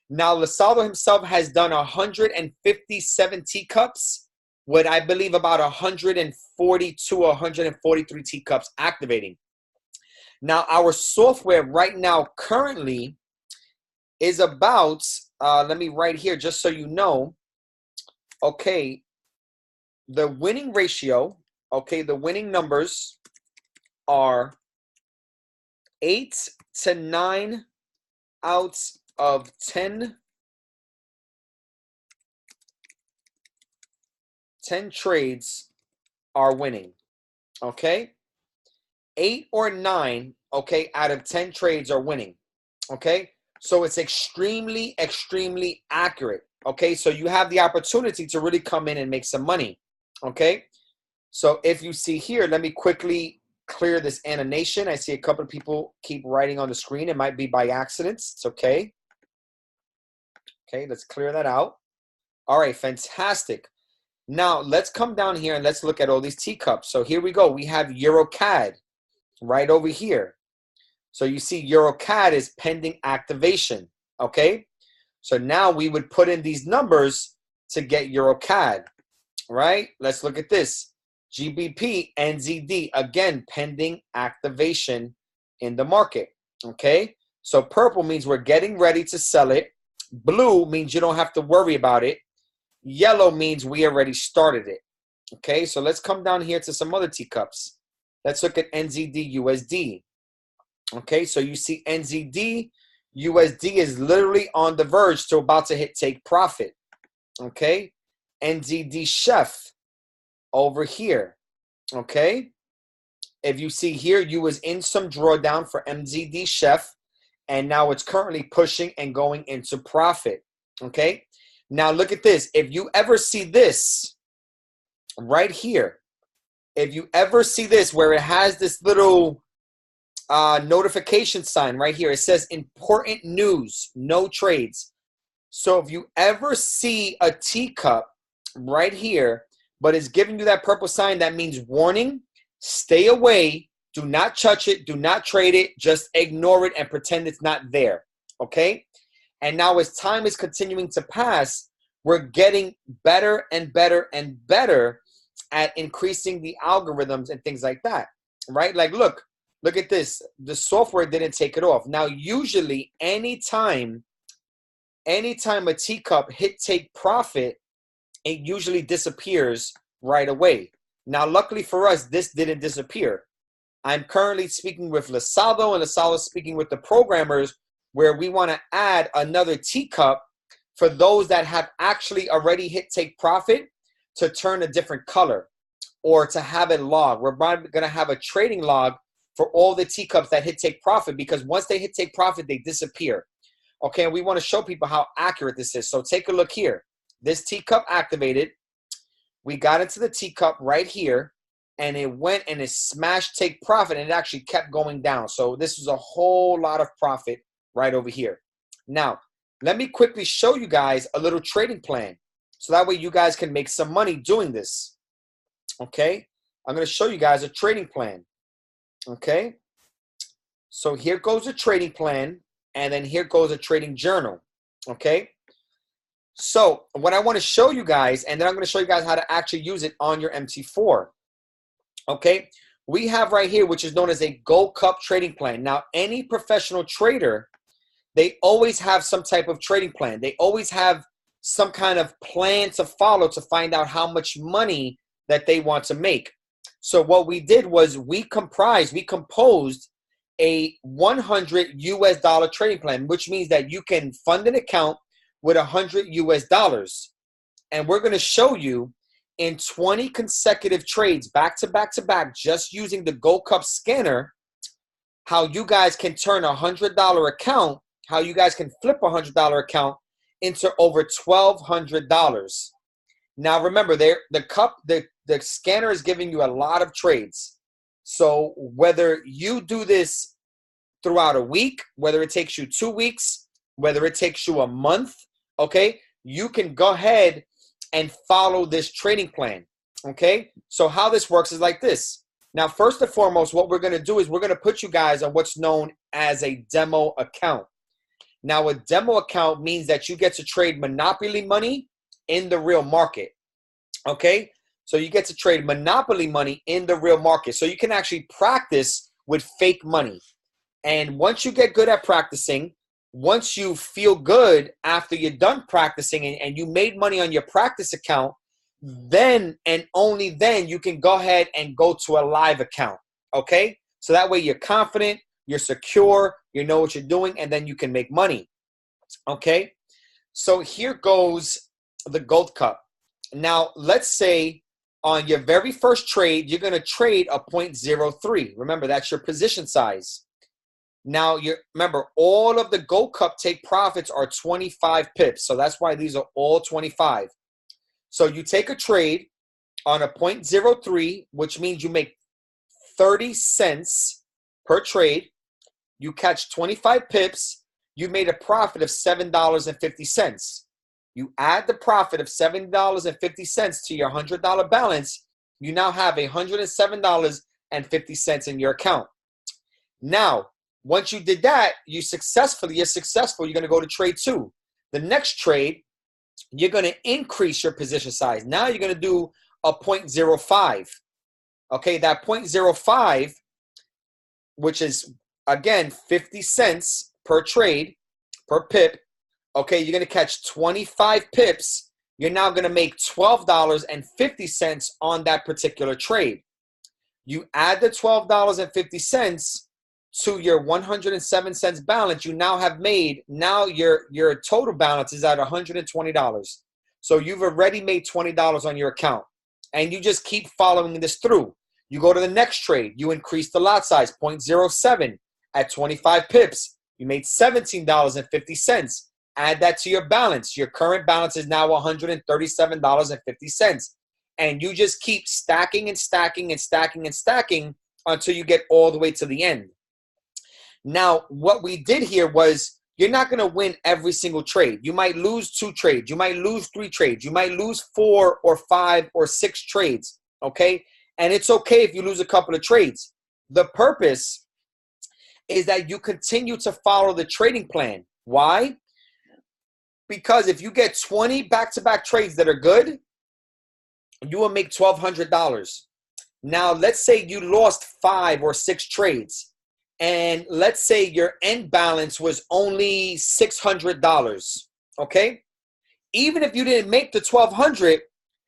Now, Lasaldo himself has done 157 teacups with, I believe, about 142 or 143 teacups activating. Now, our software right now currently is about, let me write here just so you know, okay, the winning ratio, okay, the winning numbers are 8 to 9 out of 10 trades are winning, okay? 8 or 9, okay, out of 10 trades are winning, okay? So it's extremely, extremely accurate, okay? So you have the opportunity to really come in and make some money, okay? So if you see here, let me quickly clear this animation. I see a couple of people keep writing on the screen. It might be by accident. It's okay. Okay, let's clear that out. All right, fantastic. Now, let's come down here and let's look at all these teacups. So here we go. We have EuroCAD right over here. So you see EuroCAD is pending activation, okay? So now we would put in these numbers to get EuroCAD, right? Let's look at this. GBP, NZD, again, pending activation in the market, okay? So purple means we're getting ready to sell it. Blue means you don't have to worry about it. Yellow means we already started it, okay? So let's come down here to some other teacups. Let's look at NZD, USD. Okay, so you see NZD, USD is literally on the verge to about to hit take profit. Okay, NZD Chef over here. Okay, if you see here, you was in some drawdown for NZD Chef, and now it's currently pushing and going into profit. Okay, now look at this. If you ever see this right here, if you ever see this where it has this little notification sign right here, it says important news, no trades. So if you ever see a teacup right here, but it's giving you that purple sign, that means warning, stay away, do not touch it, do not trade it, just ignore it and pretend it's not there, okay? And now as time is continuing to pass, we're getting better and better and better at increasing the algorithms and things like that, right? Like, look at this. The software didn't take it off. Now, usually, anytime a teacup hit take profit, it usually disappears right away. Now, luckily for us, this didn't disappear. I'm currently speaking with Lasaldo, and Lasaldo is speaking with the programmers where we want to add another teacup for those that have actually already hit take profit to turn a different color or to have a log. We're going to have a trading log for all the teacups that hit take profit, because once they hit take profit, they disappear. Okay, and we want to show people how accurate this is. So take a look here. This teacup activated. We got into the teacup right here, and it went and it smashed take profit, and it actually kept going down. So this is a whole lot of profit right over here. Now, let me quickly show you guys a little trading plan, so that way you guys can make some money doing this. Okay, I'm going to show you guys a trading plan. Okay, so here goes a trading plan, and then here goes a trading journal. Okay, So what I want to show you guys, and then I'm going to show you guys how to actually use it on your MT4. Okay, we have right here, which is known as a Goldcup trading plan. Now, any professional trader, they always have some type of trading plan. They always have some kind of plan to follow to find out how much money that they want to make. So what we did was we composed a $100 trading plan, which means that you can fund an account with $100. And we're going to show you in 20 consecutive trades, back to back to back, just using the Goldcup scanner, how you guys can turn a $100 account, how you guys can flip a $100 account into over $1,200. Now remember, the scanner is giving you a lot of trades. So whether you do this throughout a week, whether it takes you 2 weeks, whether it takes you a month, okay, you can go ahead and follow this trading plan. Okay, so how this works is like this. Now, first and foremost, what we're going to do is we're going to put you guys on what's known as a demo account. Now, a demo account means that you get to trade monopoly money in the real market. Okay, so you get to trade monopoly money in the real market. So you can actually practice with fake money. And once you get good at practicing, once you feel good after you're done practicing and you made money on your practice account, then and only then you can go ahead and go to a live account. Okay, so that way you're confident, you're secure, you know what you're doing, and then you can make money. Okay, so here goes the Goldcup. Now, let's say on your very first trade, you're going to trade a 0.03. Remember, that's your position size. Now, remember, all of the Goldcup take profits are 25 pips. So that's why these are all 25. So you take a trade on a 0.03, which means you make 30 cents per trade. You catch 25 pips. You made a profit of $7.50. You add the profit of $7.50 to your $100 balance. You now have $107.50 in your account. Now, once you did that, you're successful. You're going to go to trade 2. The next trade, you're going to increase your position size. Now you're going to do a 0.05. Okay, that 0.05, which is, again, 50 cents per trade, per pip. Okay, you're going to catch 25 pips. You're now going to make $12.50 on that particular trade. You add the $12.50 to your 107 cents balance, you now have made, now your total balance is at $120. So you've already made $20 on your account. And you just keep following this through. You go to the next trade. You increase the lot size, 0.07 at 25 pips. You made $17.50. Add that to your balance. Your current balance is now $137.50. And you just keep stacking and stacking and stacking and stacking until you get all the way to the end. Now, what we did here was you're not going to win every single trade. You might lose 2 trades. You might lose 3 trades. You might lose 4 or 5 or 6 trades, okay? And it's okay if you lose a couple of trades. The purpose is that you continue to follow the trading plan. Why? Because if you get 20 back-to-back trades that are good, you will make $1,200. Now, let's say you lost 5 or 6 trades. And let's say your end balance was only $600, okay? Even if you didn't make the $1,200,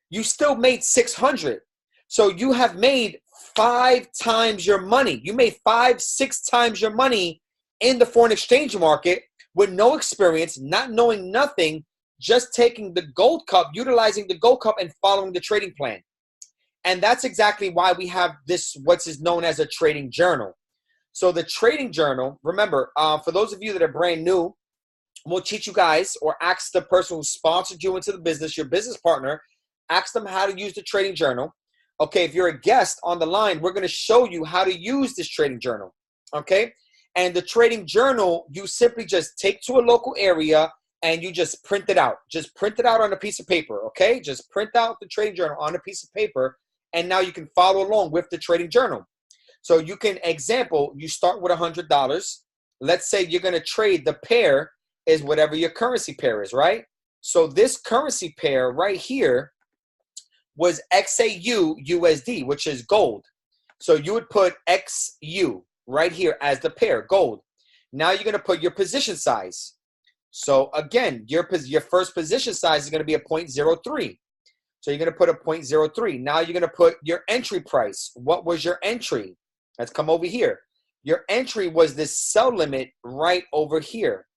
you still made $600. So you have made 5 times your money. You made 5-6 times your money in the foreign exchange market with no experience, not knowing nothing, just taking the Goldcup, utilizing the Goldcup and following the trading plan. And that's exactly why we have this, what's known as a trading journal. So the trading journal, remember, for those of you that are brand new, we'll teach you guys or ask the person who sponsored you into the business, your business partner, ask them how to use the trading journal. Okay, if you're a guest on the line, we're going to show you how to use this trading journal. Okay, and the trading journal, you simply just take to a local area and you just print it out. Just print it out on a piece of paper, okay? Just print out the trading journal on a piece of paper, and now you can follow along with the trading journal. So you can, example, you start with $100. Let's say you're going to trade, the pair is whatever your currency pair is, right? So this currency pair right here was XAU USD, which is gold. So you would put XU right here as the pair, gold. Now you're going to put your position size. So again, your first position size is going to be a 0.03. So you're going to put a 0.03. Now you're going to put your entry price. What was your entry? Let's come over here. Your entry was this sell limit right over here.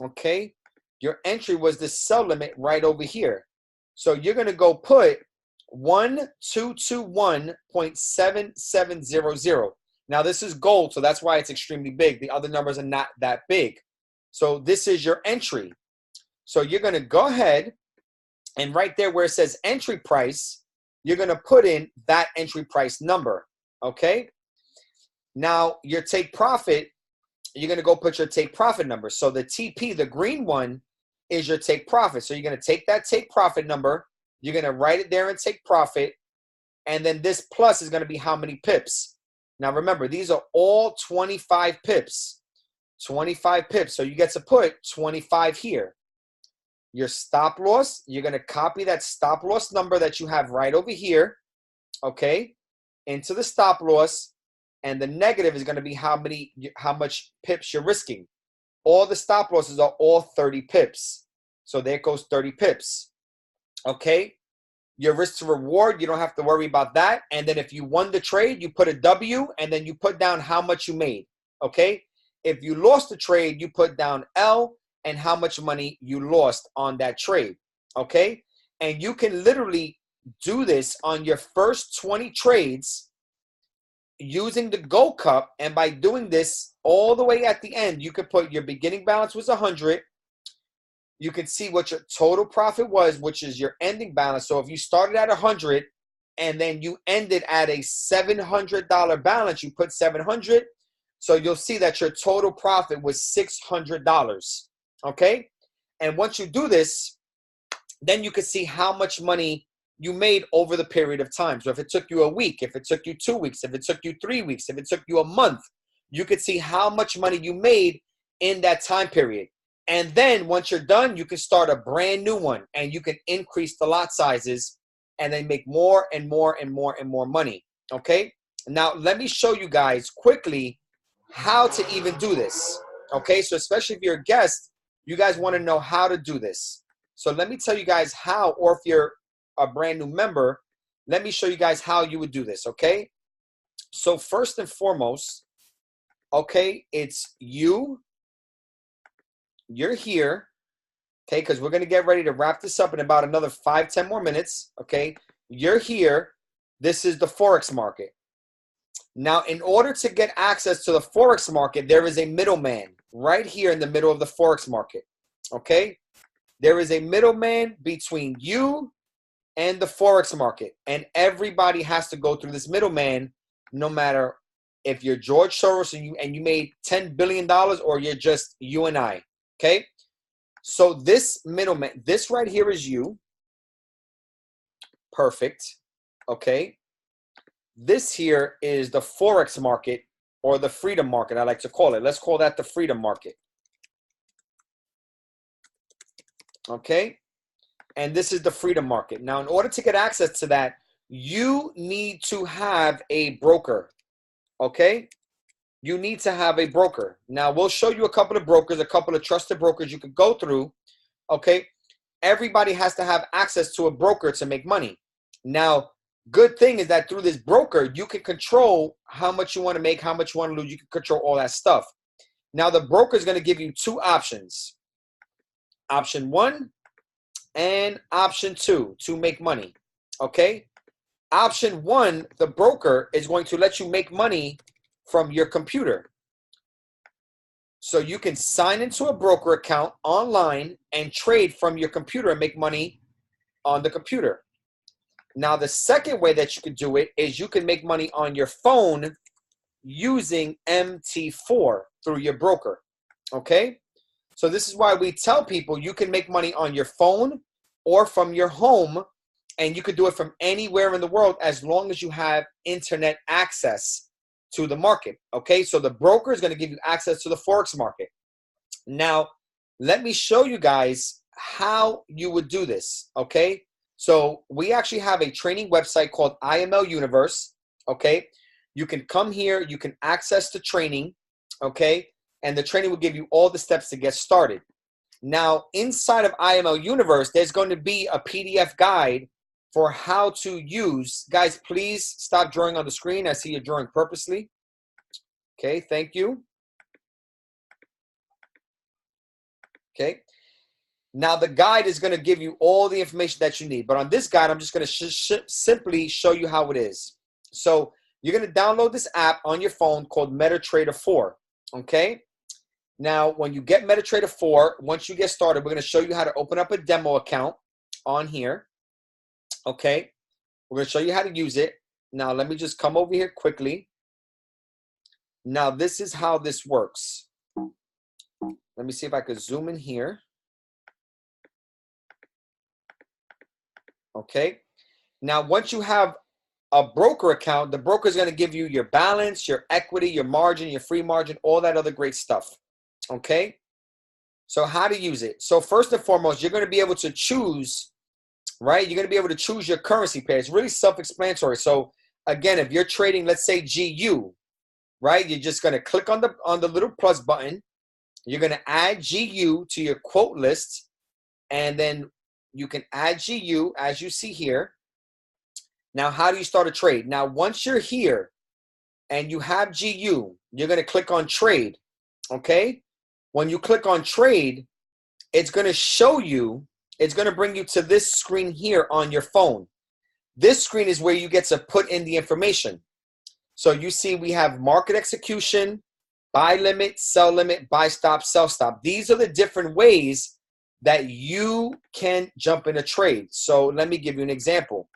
Okay? Your entry was this sell limit right over here. So you're going to go put 1221.7700. Now this is gold, so that's why it's extremely big. The other numbers are not that big. So this is your entry. So you're going to go ahead and right there where it says entry price, you're going to put in that entry price number. Okay? Now your take profit, you're going to go put your take profit number. So the TP, the green one, is your take profit. So you're going to take that take profit number. You're going to write it there and take profit. And then this plus is going to be how many pips. Now remember, these are all 25 pips. 25 pips. So you get to put 25 here. Your stop loss, you're going to copy that stop loss number that you have right over here, okay, into the stop loss. And the negative is going to be how much pips you're risking. All the stop losses are all 30 pips. So there goes 30 pips. Okay. Your risk to reward, you don't have to worry about that. And then if you won the trade, you put a W and then you put down how much you made. Okay. If you lost the trade, you put down L and how much money you lost on that trade. Okay. And you can literally do this on your first 20 trades using the Goldcup. And by doing this all the way at the end, you could put your beginning balance was 100. You can see what your total profit was, which is your ending balance. So if you started at 100 and then you ended at a $700 balance, you put 700. So you'll see that your total profit was $600. Okay. And once you do this, then you can see how much money you made over the period of time. So if it took you a week, if it took you 2 weeks, if it took you 3 weeks, if it took you a month, you could see how much money you made in that time period. And then once you're done, you can start a brand new one and you can increase the lot sizes and then make more and more and more and more money. Okay. Now let me show you guys quickly how to even do this. Okay. So especially if you're a guest, you guys want to know how to do this. So let me tell you guys how, or if you're a brand new member, let me show you guys how you would do this. Okay. So first and foremost, okay, it's you're here, okay, because we're going to get ready to wrap this up in about another 5-10 more minutes, okay? You're here. This is the Forex market. Now, in order to get access to the Forex market, there is a middleman right here in the middle of the Forex market, okay? There is a middleman between you and the Forex market, and everybody has to go through this middleman, no matter if you're George Soros and you made $10 billion or you're just you and I. Okay, so this middleman, this right here is you. Perfect. Okay, this here is the Forex market or the freedom market, I like to call it. Let's call that the freedom market. Okay, and this is the freedom market. Now, in order to get access to that, you need to have a broker. Okay. You need to have a broker. Now, we'll show you a couple of brokers, a couple of trusted brokers you could go through, okay? Everybody has to have access to a broker to make money. Now, good thing is that through this broker, you can control how much you want to make, how much you want to lose. You can control all that stuff. Now, the broker is going to give you two options. Option 1 and option 2 to make money, okay? Option 1, the broker is going to let you make money from your computer. So you can sign into a broker account online and trade from your computer and make money on the computer. Now, the second way that you can do it is you can make money on your phone using MT4 through your broker. Okay? So this is why we tell people you can make money on your phone or from your home, and you can do it from anywhere in the world as long as you have internet access to the market. Okay, so the broker is going to give you access to the Forex market. Now, let me show you guys how you would do this, okay? So we actually have a training website called IML Universe, okay? You can come here, you can access the training, okay? And the training will give you all the steps to get started. Now, inside of IML Universe, there's going to be a PDF guide for how to use. Guys, please stop drawing on the screen. I see you're drawing purposely. Okay, thank you. Okay. Now, the guide is going to give you all the information that you need. But on this guide, I'm just going to simply show you how it is. So you're going to download this app on your phone called MetaTrader 4. Okay. Now, when you get MetaTrader 4, once you get started, we're going to show you how to open up a demo account on here. Okay. We're going to show you how to use it. Now, let me just come over here quickly. Now, this is how this works. Let me see if I could zoom in here. Okay. Now, once you have a broker account, the broker is going to give you your balance, your equity, your margin, your free margin, all that other great stuff. Okay. So how to use it. So first and foremost, you're going to be able to choose, right? You're going to be able to choose your currency pair. It's really self-explanatory. So again, if you're trading, let's say GU, right? You're just going to click on the little plus button. You're going to add GU to your quote list, and then you can add GU as you see here. Now, how do you start a trade? Now, once you're here and you have GU, you're going to click on trade. Okay. When you click on trade, it's going to show you, it's going to bring you to this screen here on your phone. This screen is where you get to put in the information. So you see we have market execution, buy limit, sell limit, buy stop, sell stop. These are the different ways that you can jump in a trade. So let me give you an example.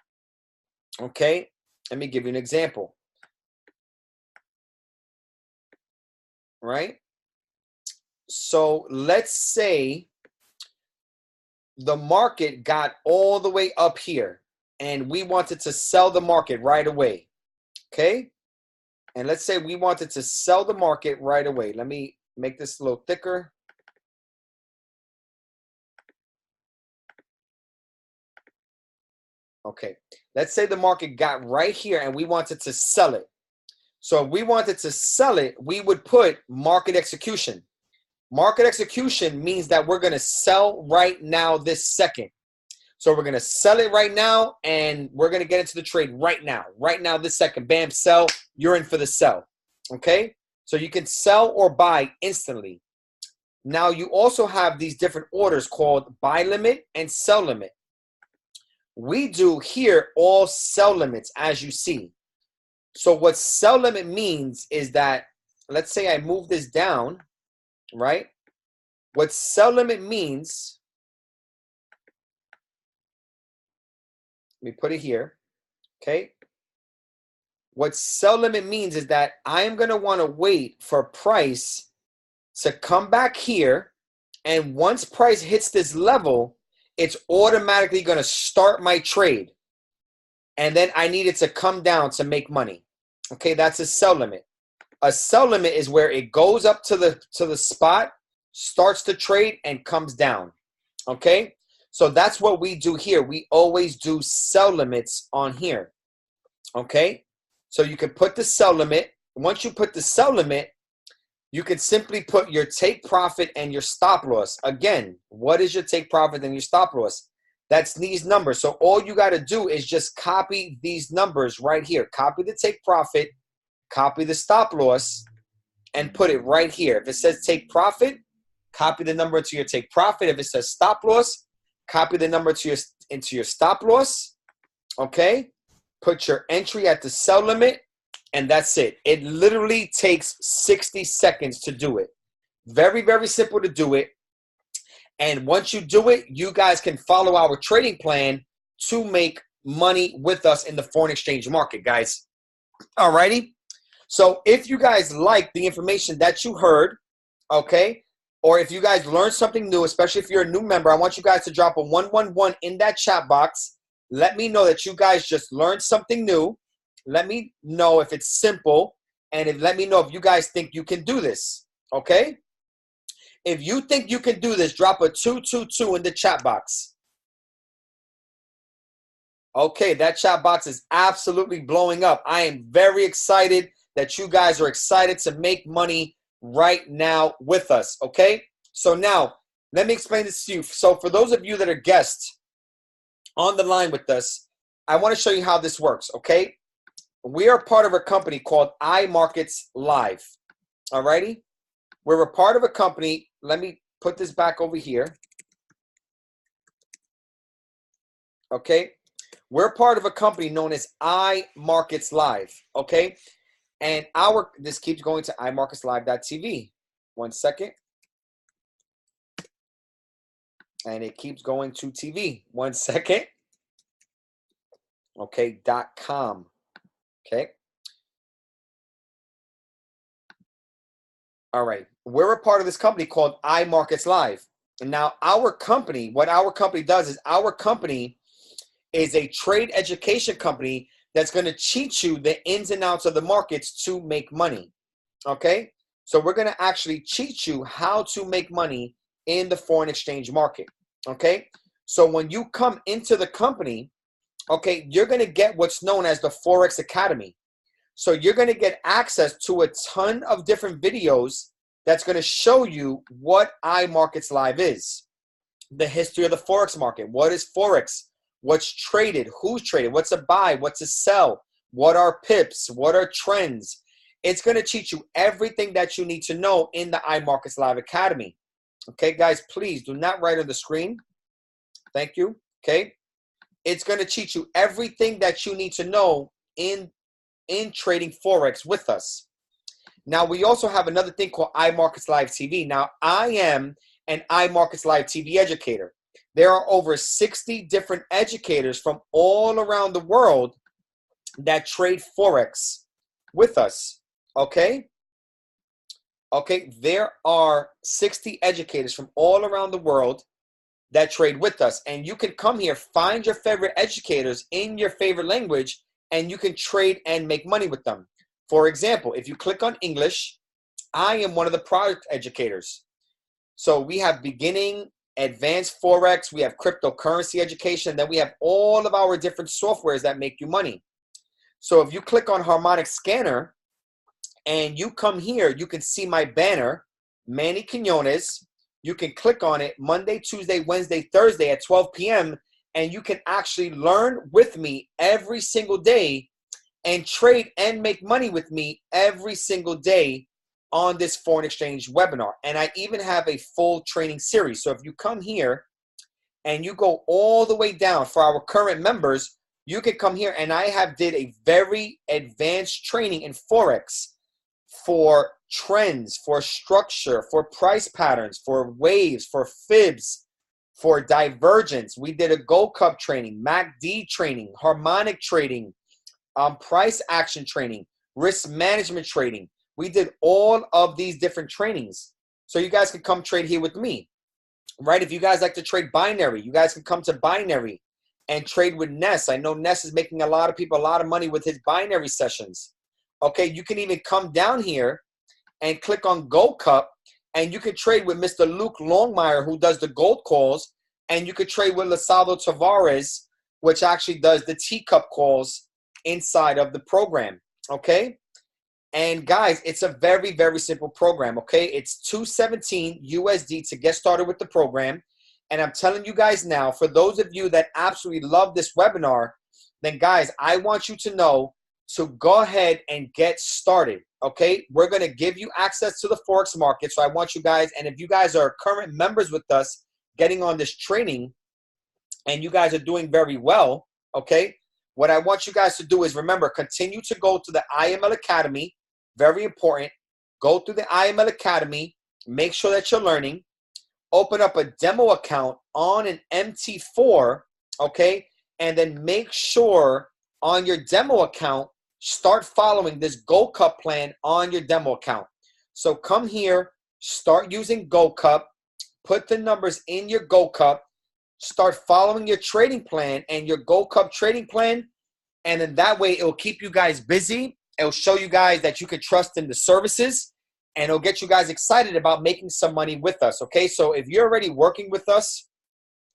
Okay, let me give you an example. Right? So let's say the market got all the way up here and we wanted to sell the market right away. Okay? And let's say we wanted to sell the market right away. Let me make this a little thicker. Okay. Let's say the market got right here and we wanted to sell it. So if we wanted to sell it, we would put market execution. Market execution means that we're going to sell right now this second. So we're going to sell it right now and we're going to get into the trade right now. Right now this second. Bam, sell. You're in for the sell. Okay? So you can sell or buy instantly. Now you also have these different orders called buy limit and sell limit. We do here all sell limits as you see. So what sell limit means is that, let's say I move this down, right? What sell limit means, let me put it here, okay? What sell limit means is that I am going to want to wait for price to come back here, and once price hits this level, it's automatically going to start my trade. And then I need it to come down to make money. Okay, that's a sell limit. A sell limit is where it goes up to the spot, starts to trade, and comes down. Okay, so that's what we do here. We always do sell limits on here. Okay, so you can put the sell limit. Once you put the sell limit, you can simply put your take profit and your stop loss. Again, what is your take profit and your stop loss? That's these numbers. So all you got to do is just copy these numbers right here. Copy the take profit, copy the stop loss, and put it right here. If it says take profit, copy the number to your take profit. If it says stop loss, copy the number to into your stop loss. Okay? Put your entry at the sell limit, and that's it. It literally takes 60 seconds to do it. Very, very simple to do it. And once you do it, you guys can follow our trading plan to make money with us in the foreign exchange market, guys. Alrighty. So if you guys like the information that you heard, okay, or if you guys learned something new, especially if you're a new member, I want you guys to drop a 111 in that chat box. Let me know that you guys just learned something new. Let me know if it's simple, and let me know if you guys think you can do this, okay? If you think you can do this, drop a 222 in the chat box. Okay, that chat box is absolutely blowing up. I am very excited that you guys are excited to make money right now with us, okay? So now, let me explain this to you. So for those of you that are guests on the line with us, I want to show you how this works, okay? We are part of a company called iMarkets Live, all righty? We're a part of a company. Let me put this back over here, okay? We're part of a company known as iMarkets Live, okay? And this keeps going to iMarketsLive.tv. One second. And it keeps going to TV. One second. Okay, .com. Okay. All right. We're a part of this company called iMarkets Live. And now our company, what our company does is our company is a trade education company that's going to teach you the ins and outs of the markets to make money. Okay? So we're going to actually teach you how to make money in the foreign exchange market. Okay? So when you come into the company, okay, you're going to get what's known as the Forex Academy. So you're going to get access to a ton of different videos that's going to show you what iMarkets Live is. The history of the Forex market. What is Forex? What's traded? Who's traded? What's a buy? What's a sell? What are pips? What are trends? It's going to teach you everything that you need to know in the iMarkets Live Academy. Okay, guys, please do not write on the screen. Thank you. Okay. It's going to teach you everything that you need to know in trading Forex with us. Now, we also have another thing called iMarkets Live TV. Now, I am an iMarkets Live TV educator. There are over 60 different educators from all around the world that trade Forex with us. Okay? Okay, there are 60 educators from all around the world that trade with us. And you can come here, find your favorite educators in your favorite language, and you can trade and make money with them. For example, if you click on English, I am one of the product educators. So we have beginning, advanced Forex, we have cryptocurrency education, then we have all of our different softwares that make you money. So if you click on Harmonic Scanner and you come here, you can see my banner, Manny Quinones. You can click on it Monday, Tuesday, Wednesday, Thursday at 12 p.m. and you can actually learn with me every single day and trade and make money with me every single day on this foreign exchange webinar. And I even have a full training series. So if you come here and you go all the way down for our current members, you can come here and I did a very advanced training in Forex for trends, for structure, for price patterns, for waves, for fibs, for divergence. We did a Goldcup training, MACD training, harmonic trading, price action training, risk management trading. We did all of these different trainings. So you guys can come trade here with me, right? If you guys like to trade binary, you guys can come to binary and trade with Ness. I know Ness is making a lot of people a lot of money with his binary sessions. Okay, you can even come down here and click on Goldcup, and you can trade with Mr. Luke Longmire, who does the gold calls, and you could trade with Lasaldo Tavares, which actually does the teacup calls inside of the program, okay? And guys, it's a very, very simple program, okay? It's $217 USD to get started with the program. And I'm telling you guys now, for those of you that absolutely love this webinar, then guys, I want you to know to go ahead and get started, okay? We're going to give you access to the Forex market. So I want you guys, and if you guys are current members with us getting on this training and you guys are doing very well, okay? What I want you guys to do is, remember, continue to go to the IML Academy. Very important. Go through the IML Academy. Make sure that you're learning. Open up a demo account on an MT4, okay? And then make sure on your demo account, start following this Goldcup plan on your demo account. So come here, start using Goldcup, put the numbers in your Goldcup, start following your trading plan and your Goldcup trading plan, and then that way it will keep you guys busy. It will show you guys that you can trust in the services, and it'll get you guys excited about making some money with us, okay? So if you're already working with us,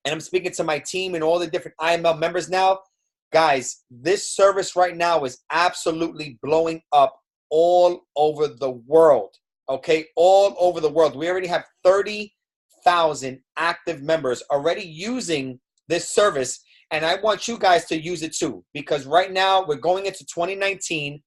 and I'm speaking to my team and all the different IML members now, guys, this service right now is absolutely blowing up all over the world, okay? All over the world. We already have 30,000 active members already using this service, and I want you guys to use it too, because right now we're going into 2019.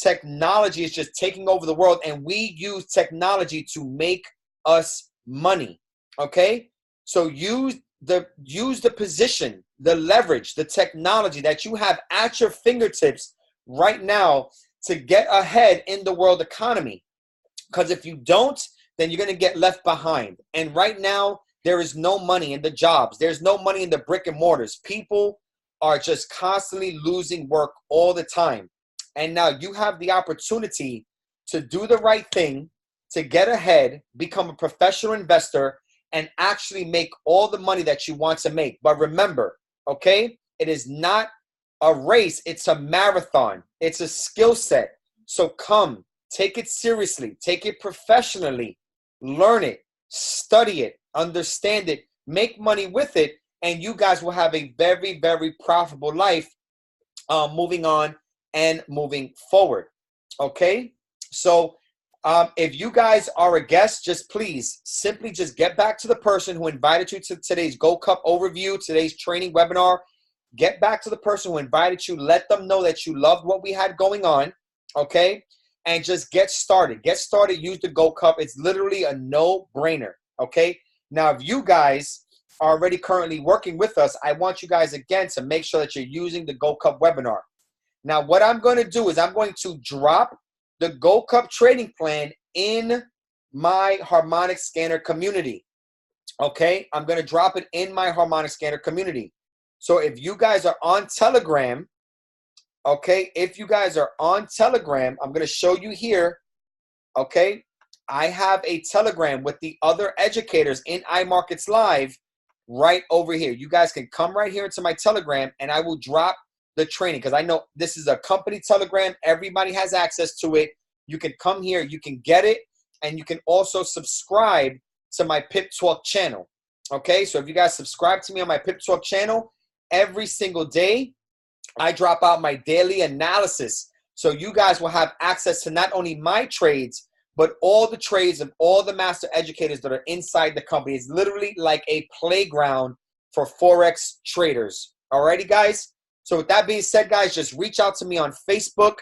Technology is just taking over the world, and we use technology to make us money, okay? So use the position, the leverage, the technology that you have at your fingertips right now to get ahead in the world economy. Because if you don't, then you're going to get left behind. And right now, there is no money in the jobs. There's no money in the brick and mortars. People are just constantly losing work all the time. And now you have the opportunity to do the right thing, to get ahead, become a professional investor, and actually make all the money that you want to make. But remember, okay, it is not a race. It's a marathon. It's a skill set. So come, take it seriously. Take it professionally. Learn it. Study it. Understand it. Make money with it. And you guys will have a very, very profitable life moving on and moving forward. Okay? So if you guys are a guest, just please simply just get back to the person who invited you to today's Goldcup overview, today's training webinar. Get back to the person who invited you. Let them know that you loved what we had going on, okay? And just get started. Get started. Use the Goldcup. It's literally a no-brainer, okay? Now, if you guys are already currently working with us, I want you guys, again, to make sure that you're using the Goldcup webinar. Now, what I'm going to do is I'm going to drop the Goldcup trading plan in my harmonic scanner community. Okay, I'm going to drop it in my harmonic scanner community. So if you guys are on Telegram, okay, if you guys are on Telegram, I'm going to show you here. Okay, I have a Telegram with the other educators in iMarkets Live right over here. You guys can come right here into my Telegram, and I will drop the training, because I know this is a company Telegram. Everybody has access to it. You can come here, you can get it, and you can also subscribe to my Pip Talk channel. Okay, so if you guys subscribe to me on my Pip Talk channel, every single day I drop out my daily analysis. So you guys will have access to not only my trades, but all the trades of all the master educators that are inside the company. It's literally like a playground for Forex traders. Alrighty, guys? So with that being said, guys, just reach out to me on Facebook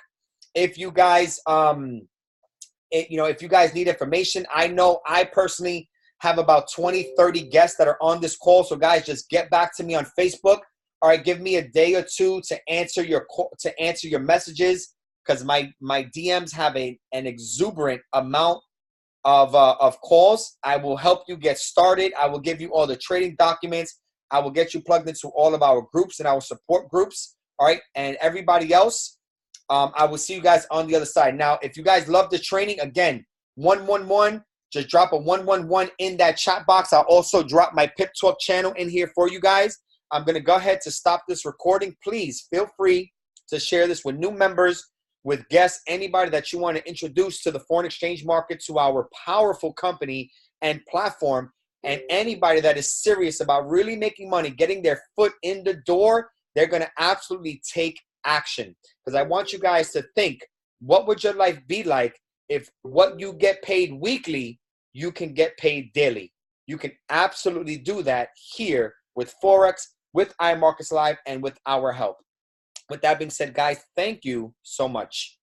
if you guys, if you guys need information. I know I personally have about 20, 30 guests that are on this call. So guys, just get back to me on Facebook. All right, give me a day or two to answer your messages, because my DMs have an exuberant amount of calls. I will help you get started. I will give you all the trading documents. I will get you plugged into all of our groups and our support groups. All right. And everybody else, I will see you guys on the other side. Now, if you guys love the training, again, 111, just drop a 111 in that chat box. I'll also drop my Pip Talk channel in here for you guys. I'm going to go ahead to stop this recording. Please feel free to share this with new members, with guests, anybody that you want to introduce to the foreign exchange market, to our powerful company and platform. And anybody that is serious about really making money, getting their foot in the door, they're going to absolutely take action. Because I want you guys to think, what would your life be like if what you get paid weekly, you can get paid daily? You can absolutely do that here with Forex, with iMarkets Live, and with our help. With that being said, guys, thank you so much.